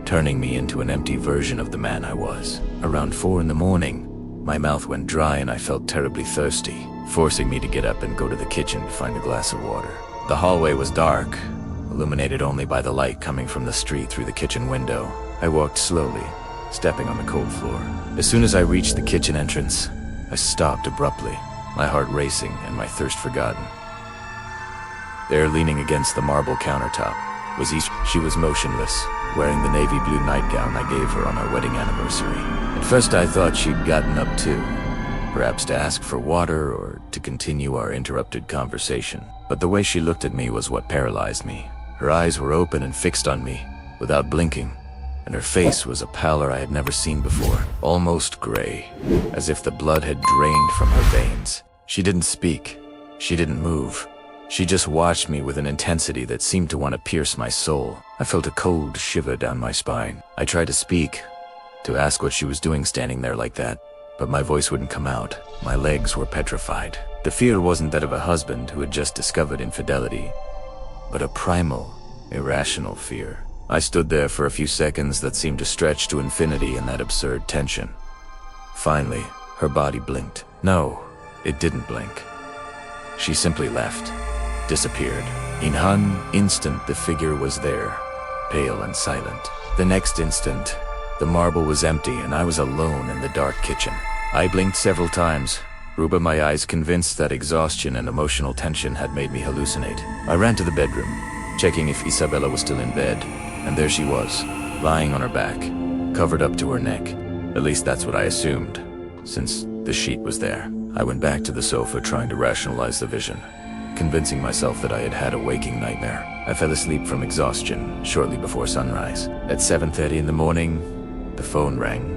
turning me into an empty version of the man I was. Around 4 in the morning, my mouth went dry and I felt terribly thirsty, forcing me to get up and go to the kitchen to find a glass of water. The hallway was dark, illuminated only by the light coming from the street through the kitchen window. I walked slowly, stepping on the cold floor. As soon as I reached the kitchen entrance, I stopped abruptly, my heart racing and my thirst forgotten. There, leaning against the marble countertop, was East. She was motionless, wearing the navy blue nightgown I gave her on our wedding anniversary. At first I thought she'd gotten up too, perhaps to ask for water or to continue our interrupted conversation. But the way she looked at me was what paralyzed me. Her eyes were open and fixed on me, without blinking, and her face was a pallor I had never seen before, almost gray, as if the blood had drained from her veins. She didn't speak. She didn't move. She just watched me with an intensity that seemed to want to pierce my soul. I felt a cold shiver down my spine. I tried to speak, to ask what she was doing standing there like that, but my voice wouldn't come out. My legs were petrified. The fear wasn't that of a husband who had just discovered infidelity, but a primal, irrational fear. I stood there for a few seconds that seemed to stretch to infinity in that absurd tension. Finally, her body blinked. No, it didn't blink. She simply left, disappeared. In an instant, the figure was there, pale and silent. The next instant, the marble was empty and I was alone in the dark kitchen. I blinked several times, rubbing my eyes, convinced that exhaustion and emotional tension had made me hallucinate. I ran to the bedroom, checking if Isabella was still in bed, and there she was, lying on her back, covered up to her neck. At least that's what I assumed, since the sheet was there. I went back to the sofa trying to rationalize the vision, convincing myself that I had had a waking nightmare. I fell asleep from exhaustion shortly before sunrise. At 7:30 in the morning, the phone rang.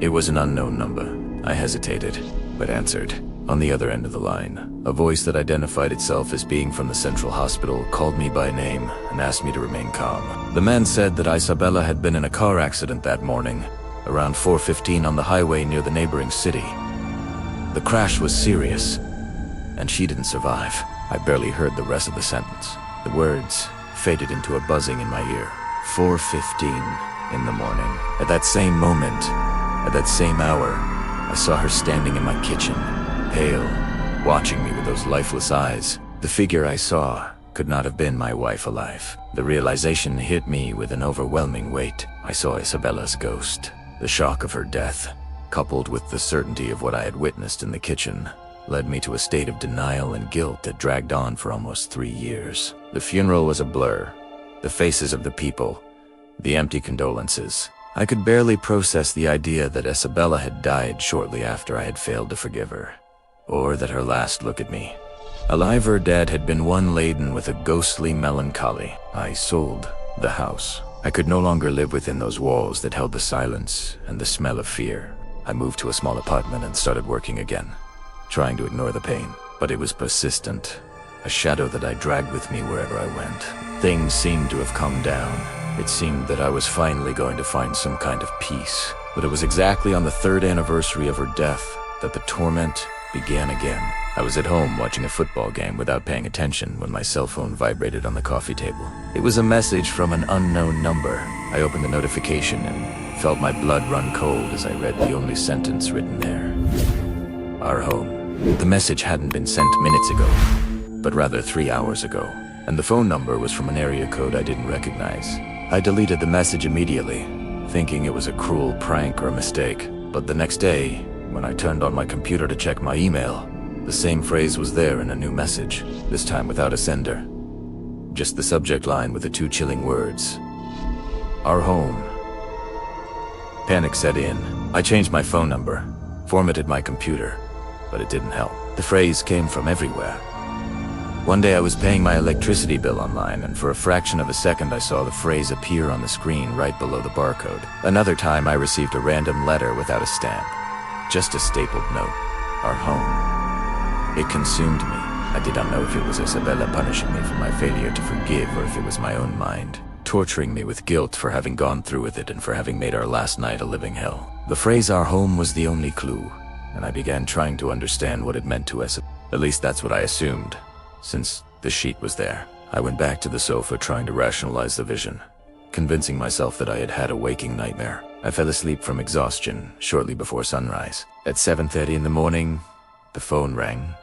It was an unknown number. I hesitated, but answered. On the other end of the line, a voice that identified itself as being from the central hospital called me by name and asked me to remain calm. The man said that Isabella had been in a car accident that morning, around 4:15 on the highway near the neighboring city. The crash was serious, and she didn't survive. I barely heard the rest of the sentence. The words faded into a buzzing in my ear. 4:15 in the morning. At that same moment, at that same hour, I saw her standing in my kitchen, pale, watching me with those lifeless eyes. The figure I saw could not have been my wife alive. The realization hit me with an overwhelming weight. I saw Isabella's ghost. The shock of her death, coupled with the certainty of what I had witnessed in the kitchen, led me to a state of denial and guilt that dragged on for almost 3 years. The funeral was a blur. The faces of the people, the empty condolences. I could barely process the idea that Isabella had died shortly after I had failed to forgive her, or that her last look at me, alive or dead, had been one laden with a ghostly melancholy. I sold the house. I could no longer live within those walls that held the silence and the smell of fear. I moved to a small apartment and started working again, trying to ignore the pain. But it was persistent, a shadow that I dragged with me wherever I went. Things seemed to have calmed down. It seemed that I was finally going to find some kind of peace. But it was exactly on the 3rd anniversary of her death that the torment began again. I was at home watching a football game without paying attention when my cell phone vibrated on the coffee table. It was a message from an unknown number. I opened the notification and felt my blood run cold as I read the only sentence written there. Our home. The message hadn't been sent minutes ago, but rather 3 hours ago, and the phone number was from an area code I didn't recognize. I deleted the message immediately, thinking it was a cruel prank or a mistake. But the next day, when I turned on my computer to check my email, the same phrase was there in a new message, this time without a sender. Just the subject line with the 2 chilling words: our home. Panic set in. I changed my phone number, formatted my computer, but it didn't help. The phrase came from everywhere. One day I was paying my electricity bill online, and for a fraction of a second I saw the phrase appear on the screen right below the barcode. Another time I received a random letter without a stamp. Just a stapled note. Our home. It consumed me. I did not know if it was Isabella punishing me for my failure to forgive, or if it was my own mind, torturing me with guilt for having gone through with it and for having made our last night a living hell. The phrase "our home" was the only clue, and I began trying to understand what it meant to us. At least that's what I assumed, since the sheet was there. I went back to the sofa trying to rationalize the vision, convincing myself that I had had a waking nightmare. I fell asleep from exhaustion shortly before sunrise. At 7:30 in the morning, the phone rang.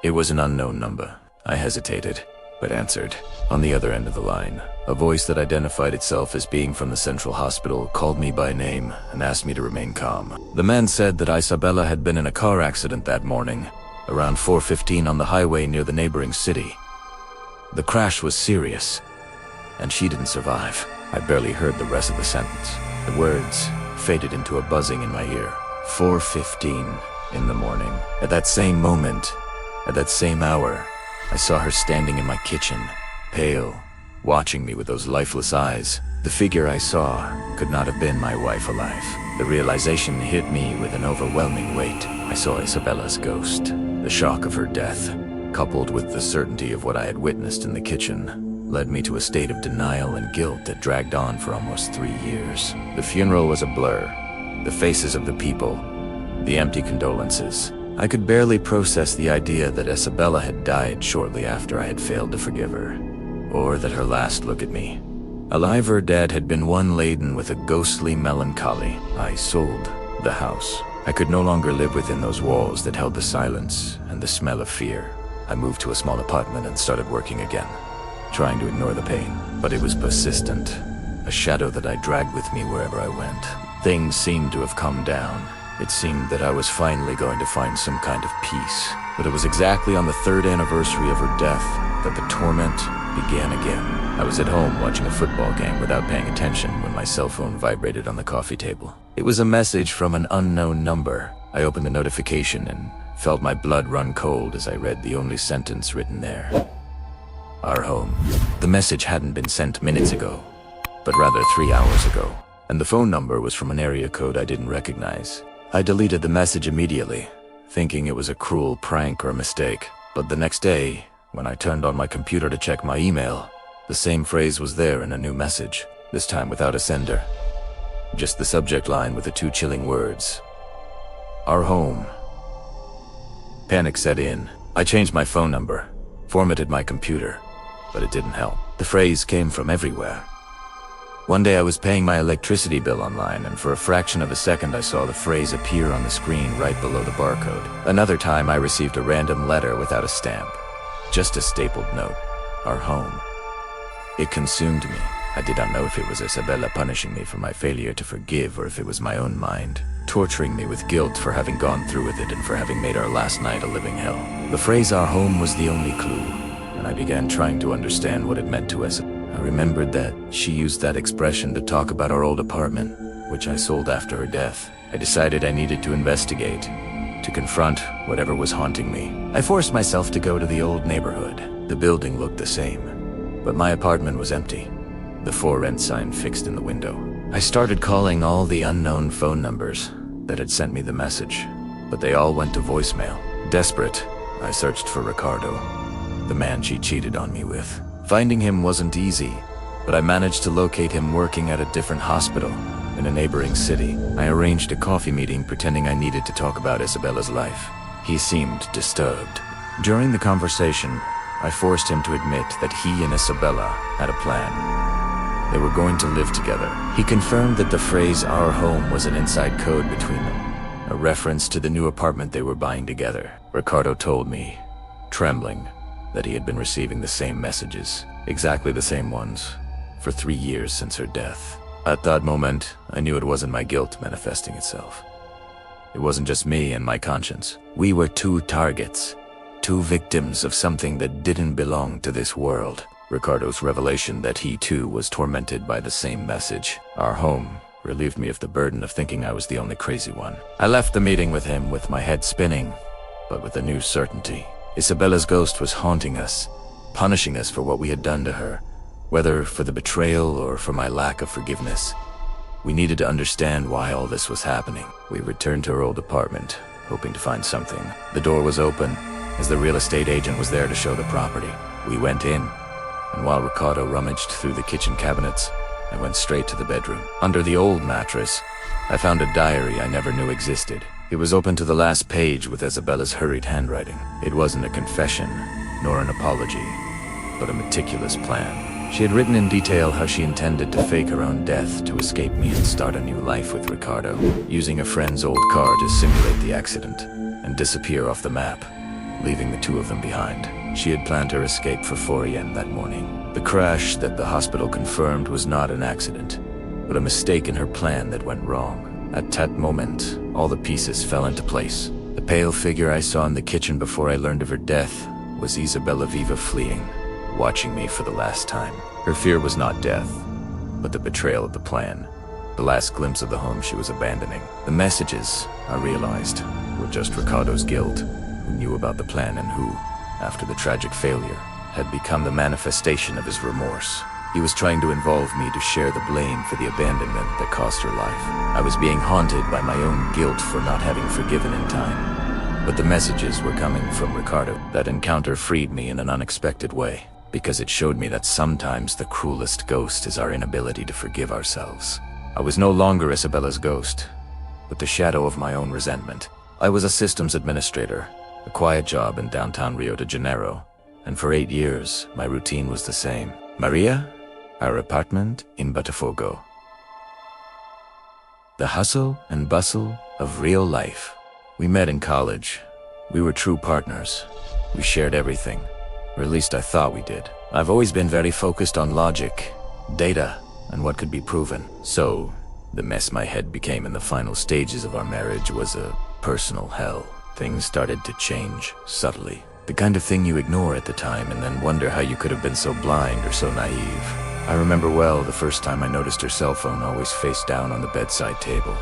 It was an unknown number. I hesitated, but answered. On the other end of the line, a voice that identified itself as being from the central hospital called me by name and asked me to remain calm. The man said that Isabella had been in a car accident that morning, around 4:15 on the highway near the neighboring city. The crash was serious, and she didn't survive. I barely heard the rest of the sentence. The words faded into a buzzing in my ear. 4:15 in the morning. At that same moment, at that same hour, I saw her standing in my kitchen, pale, watching me with those lifeless eyes. The figure I saw could not have been my wife alive. The realization hit me with an overwhelming weight. I saw Isabella's ghost. The shock of her death, coupled with the certainty of what I had witnessed in the kitchen, led me to a state of denial and guilt that dragged on for almost 3 years. The funeral was a blur. The faces of the people, the empty condolences. I could barely process the idea that Isabella had died shortly after I had failed to forgive her, or that her last look at me, alive or dead, had been one laden with a ghostly melancholy. I sold the house. I could no longer live within those walls that held the silence and the smell of fear. I moved to a small apartment and started working again, trying to ignore the pain. But it was persistent, a shadow that I dragged with me wherever I went. Things seemed to have come down. It seemed that I was finally going to find some kind of peace. But it was exactly on the 3rd anniversary of her death that the torment began again. I was at home watching a football game without paying attention when my cell phone vibrated on the coffee table. It was a message from an unknown number. I opened the notification and felt my blood run cold as I read the only sentence written there. Our home. The message hadn't been sent minutes ago, but rather 3 hours ago. And the phone number was from an area code I didn't recognize. I deleted the message immediately, thinking it was a cruel prank or mistake. But the next day, when I turned on my computer to check my email, the same phrase was there in a new message, this time without a sender. Just the subject line with the 2 chilling words: our home. Panic set in. I changed my phone number, formatted my computer, but it didn't help. The phrase came from everywhere. One day I was paying my electricity bill online, and for a fraction of a second I saw the phrase appear on the screen right below the barcode. Another time I received a random letter without a stamp. Just a stapled note. Our home. It consumed me. I did not know if it was Isabella punishing me for my failure to forgive, or if it was my own mind, torturing me with guilt for having gone through with it and for having made our last night a living hell. The phrase "our home" was the only clue, and I began trying to understand what it meant to us. I remembered that she used that expression to talk about our old apartment, which I sold after her death. I decided I needed to investigate, to confront whatever was haunting me. I forced myself to go to the old neighborhood. The building looked the same, but my apartment was empty, the "for rent" sign fixed in the window. I started calling all the unknown phone numbers that had sent me the message, but they all went to voicemail. Desperate, I searched for Ricardo, the man she cheated on me with. Finding him wasn't easy, but I managed to locate him working at a different hospital in a neighboring city. I arranged a coffee meeting pretending I needed to talk about Isabella's life. He seemed disturbed. During the conversation, I forced him to admit that he and Isabella had a plan. They were going to live together. He confirmed that the phrase "our home" was an inside code between them, a reference to the new apartment they were buying together. Ricardo told me, trembling, that he had been receiving the same messages, exactly the same ones, for 3 years since her death. At that moment, I knew it wasn't my guilt manifesting itself. It wasn't just me and my conscience. We were 2 targets, 2 victims of something that didn't belong to this world. Ricardo's revelation that he too was tormented by the same message, "our home," relieved me of the burden of thinking I was the only crazy one. I left the meeting with him with my head spinning, but with a new certainty. Isabella's ghost was haunting us, punishing us for what we had done to her, whether for the betrayal or for my lack of forgiveness. We needed to understand why all this was happening. We returned to our old apartment, hoping to find something. The door was open, as the real estate agent was there to show the property. We went in, and while Ricardo rummaged through the kitchen cabinets, I went straight to the bedroom. Under the old mattress, I found a diary I never knew existed. It was open to the last page with Isabella's hurried handwriting. It wasn't a confession, nor an apology, but a meticulous plan. She had written in detail how she intended to fake her own death to escape me and start a new life with Ricardo, using a friend's old car to simulate the accident and disappear off the map, leaving the two of them behind. She had planned her escape for 4 a.m. that morning. The crash that the hospital confirmed was not an accident, but a mistake in her plan that went wrong. At that moment, all the pieces fell into place. The pale figure I saw in the kitchen before I learned of her death was Isabella Viva fleeing, watching me for the last time. Her fear was not death, but the betrayal of the plan, the last glimpse of the home she was abandoning. The messages, I realized, were just Ricardo's guilt, who knew about the plan and who, after the tragic failure, had become the manifestation of his remorse. He was trying to involve me to share the blame for the abandonment that cost her life. I was being haunted by my own guilt for not having forgiven in time. But the messages were coming from Ricardo. That encounter freed me in an unexpected way, because it showed me that sometimes the cruelest ghost is our inability to forgive ourselves. I was no longer Isabella's ghost, but the shadow of my own resentment. I was a systems administrator, a quiet job in downtown Rio de Janeiro, and for 8 years, my routine was the same. Maria, our apartment in Botafogo. The hustle and bustle of real life. We met in college. We were true partners. We shared everything, or at least I thought we did. I've always been very focused on logic, data, and what could be proven. So, the mess my head became in the final stages of our marriage was a personal hell. Things started to change, subtly. The kind of thing you ignore at the time and then wonder how you could have been so blind or so naive. I remember well the first time I noticed her cell phone always face down on the bedside table.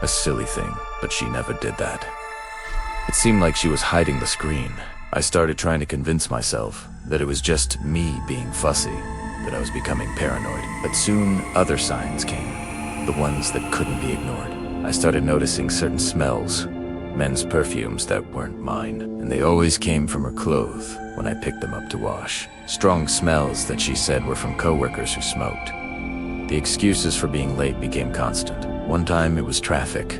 A silly thing, but she never did that. It seemed like she was hiding the screen. I started trying to convince myself that it was just me being fussy, that I was becoming paranoid. But soon other signs came, the ones that couldn't be ignored. I started noticing certain smells, men's perfumes that weren't mine, and they always came from her clothes when I picked them up to wash. Strong smells that she said were from coworkers who smoked. The excuses for being late became constant. One time it was traffic,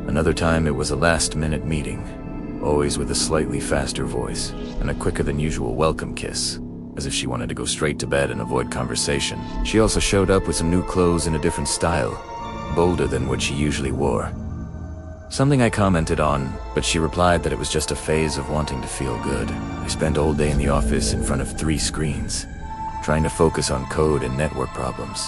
another time it was a last-minute meeting, always with a slightly faster voice and a quicker than usual welcome kiss, as if she wanted to go straight to bed and avoid conversation. She also showed up with some new clothes in a different style, bolder than what she usually wore. Something I commented on, but she replied that it was just a phase of wanting to feel good. I spent all day in the office in front of 3 screens, trying to focus on code and network problems.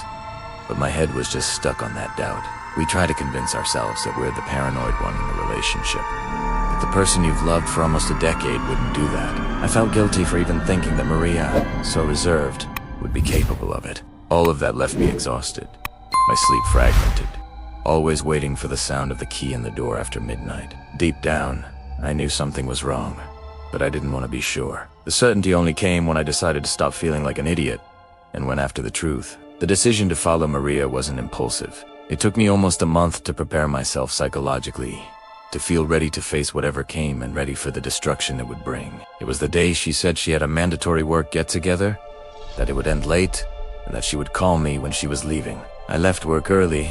But my head was just stuck on that doubt. We try to convince ourselves that we're the paranoid one in the relationship. But the person you've loved for almost a decade wouldn't do that. I felt guilty for even thinking that Maria, so reserved, would be capable of it. All of that left me exhausted, my sleep fragmented, always waiting for the sound of the key in the door after midnight. Deep down, I knew something was wrong, but I didn't want to be sure. The certainty only came when I decided to stop feeling like an idiot and went after the truth. The decision to follow Maria wasn't impulsive. It took me almost a month to prepare myself psychologically, to feel ready to face whatever came and ready for the destruction it would bring. It was the day she said she had a mandatory work get-together, that it would end late, and that she would call me when she was leaving. I left work early,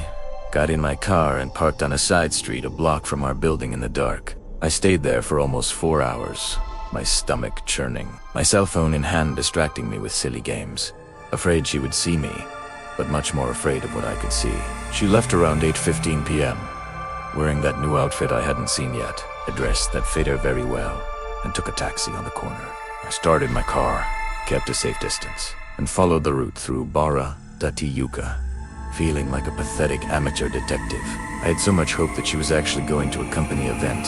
got in my car and parked on a side street a block from our building in the dark. I stayed there for almost 4 hours, my stomach churning, my cell phone in hand distracting me with silly games. Afraid she would see me, but much more afraid of what I could see. She left around 8:15 p.m., wearing that new outfit I hadn't seen yet, a dress that fit her very well, and took a taxi on the corner. I started my car, kept a safe distance, and followed the route through Barra da Tijuca, feeling like a pathetic amateur detective. I had so much hope that she was actually going to a company event,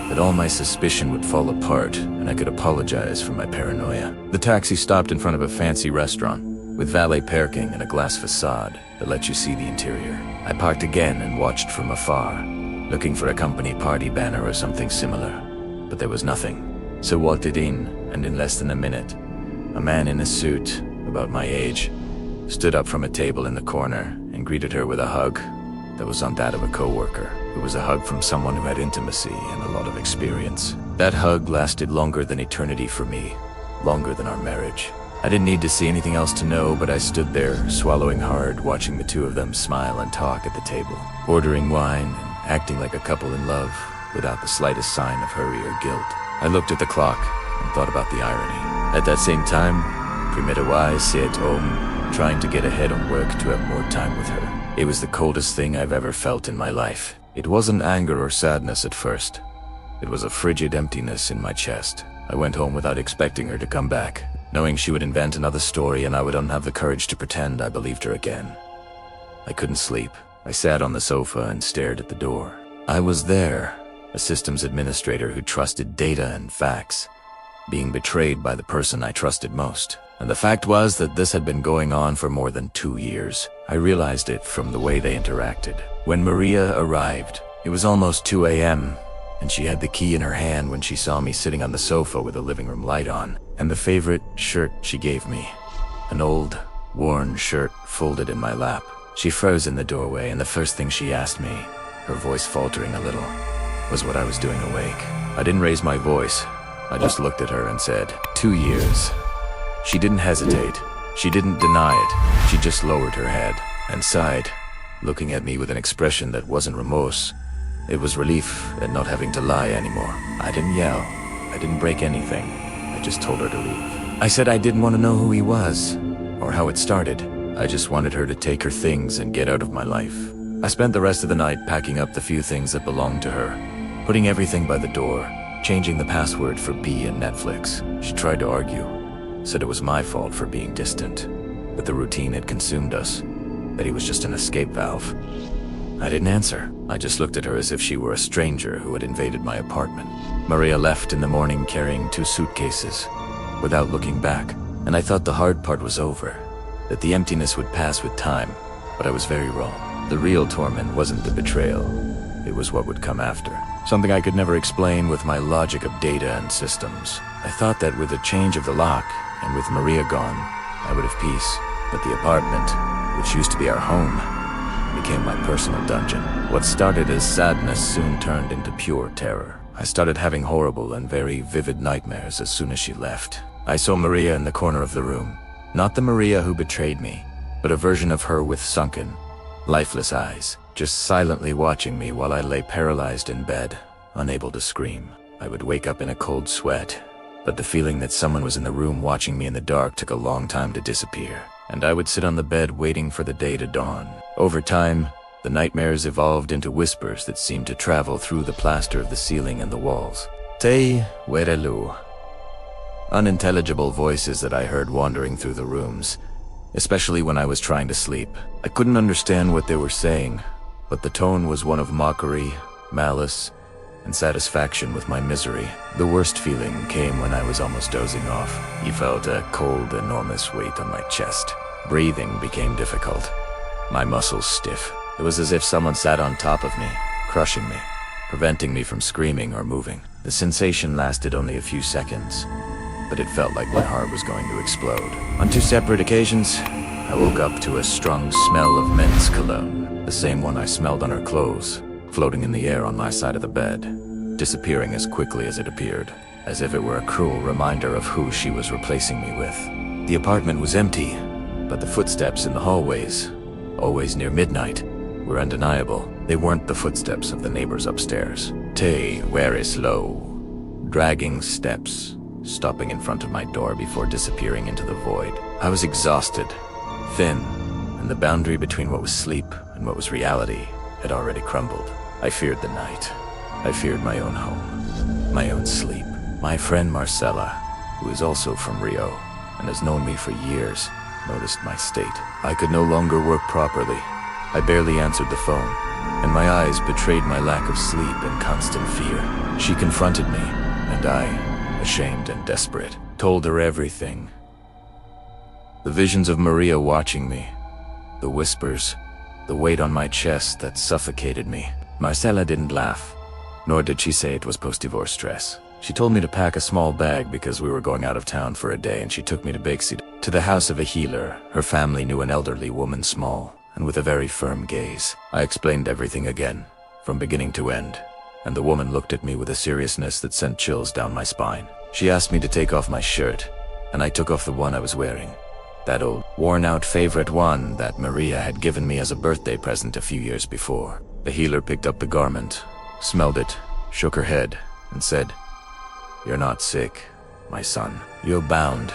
that all my suspicion would fall apart and I could apologize for my paranoia. The taxi stopped in front of a fancy restaurant, with valet parking and a glass facade that let you see the interior. I parked again and watched from afar, looking for a company party banner or something similar, but there was nothing. So walked it in, and in less than a minute, a man in a suit, about my age, stood up from a table in the corner and greeted her with a hug that was not that of a co-worker. It was a hug from someone who had intimacy and a lot of experience. That hug lasted longer than eternity for me, longer than our marriage. I didn't need to see anything else to know, but I stood there, swallowing hard, watching the two of them smile and talk at the table, ordering wine and acting like a couple in love, without the slightest sign of hurry or guilt. I looked at the clock and thought about the irony. At that same time, Primera stayed at home, trying to get ahead on work to have more time with her. It was the coldest thing I've ever felt in my life. It wasn't anger or sadness at first. It was a frigid emptiness in my chest. I went home without expecting her to come back, knowing she would invent another story and I wouldn't have the courage to pretend I believed her again. I couldn't sleep. I sat on the sofa and stared at the door. I was there, a systems administrator who trusted data and facts, being betrayed by the person I trusted most. And the fact was that this had been going on for more than 2 years. I realized it from the way they interacted. When Maria arrived, it was almost 2 a.m., and she had the key in her hand when she saw me sitting on the sofa with the living room light on, and the favorite shirt she gave me. An old, worn shirt folded in my lap. She froze in the doorway, and the first thing she asked me, her voice faltering a little, was what I was doing awake. I didn't raise my voice. I just looked at her and said, 2 years. She didn't hesitate. She didn't deny it. She just lowered her head and sighed, looking at me with an expression that wasn't remorse. It was relief at not having to lie anymore. I didn't yell. I didn't break anything. I just told her to leave. I said I didn't want to know who he was or how it started. I just wanted her to take her things and get out of my life. I spent the rest of the night packing up the few things that belonged to her, putting everything by the door, changing the password for B and Netflix. She tried to argue, said it was my fault for being distant, that the routine had consumed us, that he was just an escape valve. I didn't answer. I just looked at her as if she were a stranger who had invaded my apartment. Maria left in the morning carrying 2 suitcases, without looking back, and I thought the hard part was over, that the emptiness would pass with time, but I was very wrong. The real torment wasn't the betrayal, it was what would come after. Something I could never explain with my logic of data and systems. I thought that with the change of the lock, and with Maria gone, I would have peace, but the apartment, which used to be our home, became my personal dungeon. What started as sadness soon turned into pure terror. I started having horrible and very vivid nightmares as soon as she left. I saw Maria in the corner of the room. Not the Maria who betrayed me, but a version of her with sunken, lifeless eyes, just silently watching me while I lay paralyzed in bed, unable to scream. I would wake up in a cold sweat, but the feeling that someone was in the room watching me in the dark took a long time to disappear, and I would sit on the bed waiting for the day to dawn. Over time, the nightmares evolved into whispers that seemed to travel through the plaster of the ceiling and the walls. Te werelu. Unintelligible voices that I heard wandering through the rooms, especially when I was trying to sleep. I couldn't understand what they were saying, but the tone was one of mockery, malice, and satisfaction with my misery. The worst feeling came when I was almost dozing off. You felt a cold, enormous weight on my chest. Breathing became difficult, my muscles stiff. It was as if someone sat on top of me, crushing me, preventing me from screaming or moving. The sensation lasted only a few seconds, but it felt like my heart was going to explode. On 2 separate occasions, I woke up to a strong smell of men's cologne, the same one I smelled on her clothes, floating in the air on my side of the bed, disappearing as quickly as it appeared, as if it were a cruel reminder of who she was replacing me with. The apartment was empty, but the footsteps in the hallways, always near midnight, were undeniable. They weren't the footsteps of the neighbors upstairs. Te where's low, dragging steps, stopping in front of my door before disappearing into the void. I was exhausted, thin, and the boundary between what was sleep and what was reality had already crumbled. I feared the night. I feared my own home, my own sleep. My friend Marcella, who is also from Rio and has known me for years, noticed my state. I could no longer work properly. I barely answered the phone, and my eyes betrayed my lack of sleep and constant fear. She confronted me, and I, ashamed and desperate, told her everything. The visions of Maria watching me, the whispers, the weight on my chest that suffocated me. Marcella didn't laugh, nor did she say it was post-divorce stress. She told me to pack a small bag because we were going out of town for a day, and she took me to Bakesy, to the house of a healer. Her family knew an elderly woman, small and with a very firm gaze. I explained everything again, from beginning to end, and the woman looked at me with a seriousness that sent chills down my spine. She asked me to take off my shirt, and I took off the one I was wearing. That old, worn-out favorite one that Maria had given me as a birthday present a few years before. The healer picked up the garment, smelled it, shook her head, and said, "You're not sick, my son. You're bound."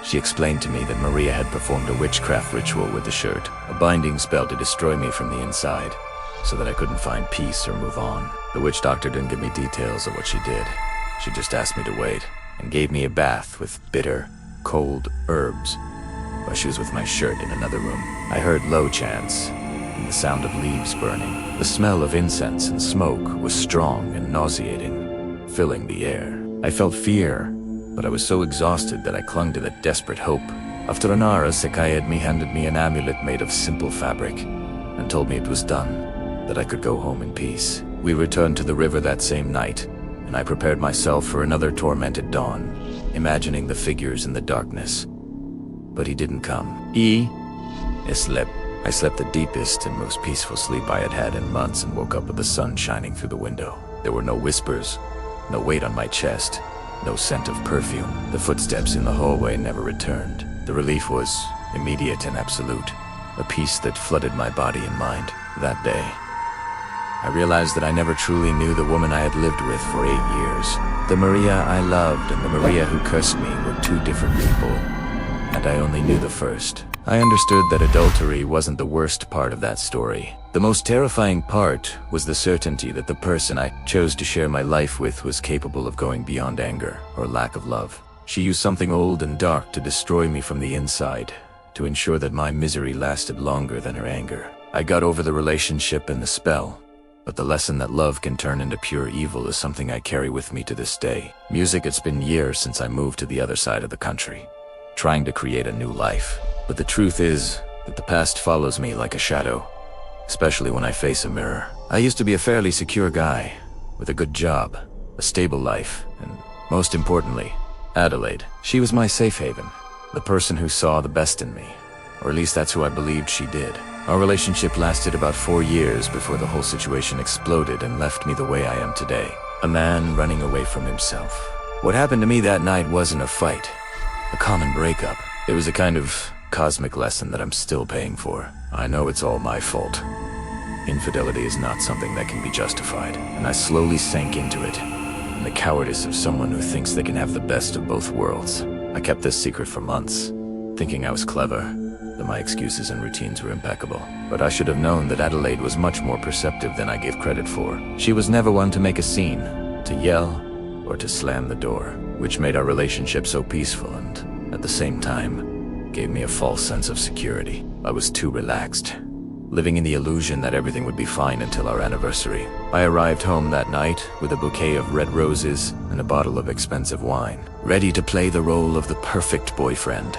She explained to me that Maria had performed a witchcraft ritual with the shirt, a binding spell to destroy me from the inside, so that I couldn't find peace or move on. The witch doctor didn't give me details of what she did. She just asked me to wait, and gave me a bath with bitter, cold herbs while she was with my shirt in another room. I heard low chants and the sound of leaves burning. The smell of incense and smoke was strong and nauseating, filling the air. I felt fear, but I was so exhausted that I clung to that desperate hope. After an hour, Sekayedmi handed me an amulet made of simple fabric and told me it was done, that I could go home in peace. We returned to the river that same night, and I prepared myself for another tormented dawn, imagining the figures in the darkness. But he didn't come. I slept the deepest and most peaceful sleep I had had in months, and woke up with the sun shining through the window. There were no whispers, no weight on my chest, no scent of perfume. The footsteps in the hallway never returned. The relief was immediate and absolute, a peace that flooded my body and mind. That day, I realized that I never truly knew the woman I had lived with for 8 years. The Maria I loved and the Maria who cursed me were two different people, and I only knew the first. I understood that adultery wasn't the worst part of that story. The most terrifying part was the certainty that the person I chose to share my life with was capable of going beyond anger or lack of love. She used something old and dark to destroy me from the inside, to ensure that my misery lasted longer than her anger. I got over the relationship and the spell, but the lesson that love can turn into pure evil is something I carry with me to this day. Music, it's been years since I moved to the other side of the country, trying to create a new life. But the truth is that the past follows me like a shadow, especially when I face a mirror. I used to be a fairly secure guy, with a good job, a stable life, and most importantly, Adelaide. She was my safe haven, the person who saw the best in me, or at least that's who I believed she did. Our relationship lasted about 4 years before the whole situation exploded and left me the way I am today, a man running away from himself. What happened to me that night wasn't a fight, a common breakup. It was a kind of cosmic lesson that I'm still paying for. I know it's all my fault. Infidelity is not something that can be justified, and I slowly sank into it, and the cowardice of someone who thinks they can have the best of both worlds. I kept this secret for months, thinking I was clever, that my excuses and routines were impeccable. But I should have known that Adelaide was much more perceptive than I gave credit for. She was never one to make a scene, to yell, or to slam the door, which made our relationship so peaceful and, at the same time, gave me a false sense of security. I was too relaxed, living in the illusion that everything would be fine until our anniversary. I arrived home that night with a bouquet of red roses and a bottle of expensive wine, ready to play the role of the perfect boyfriend.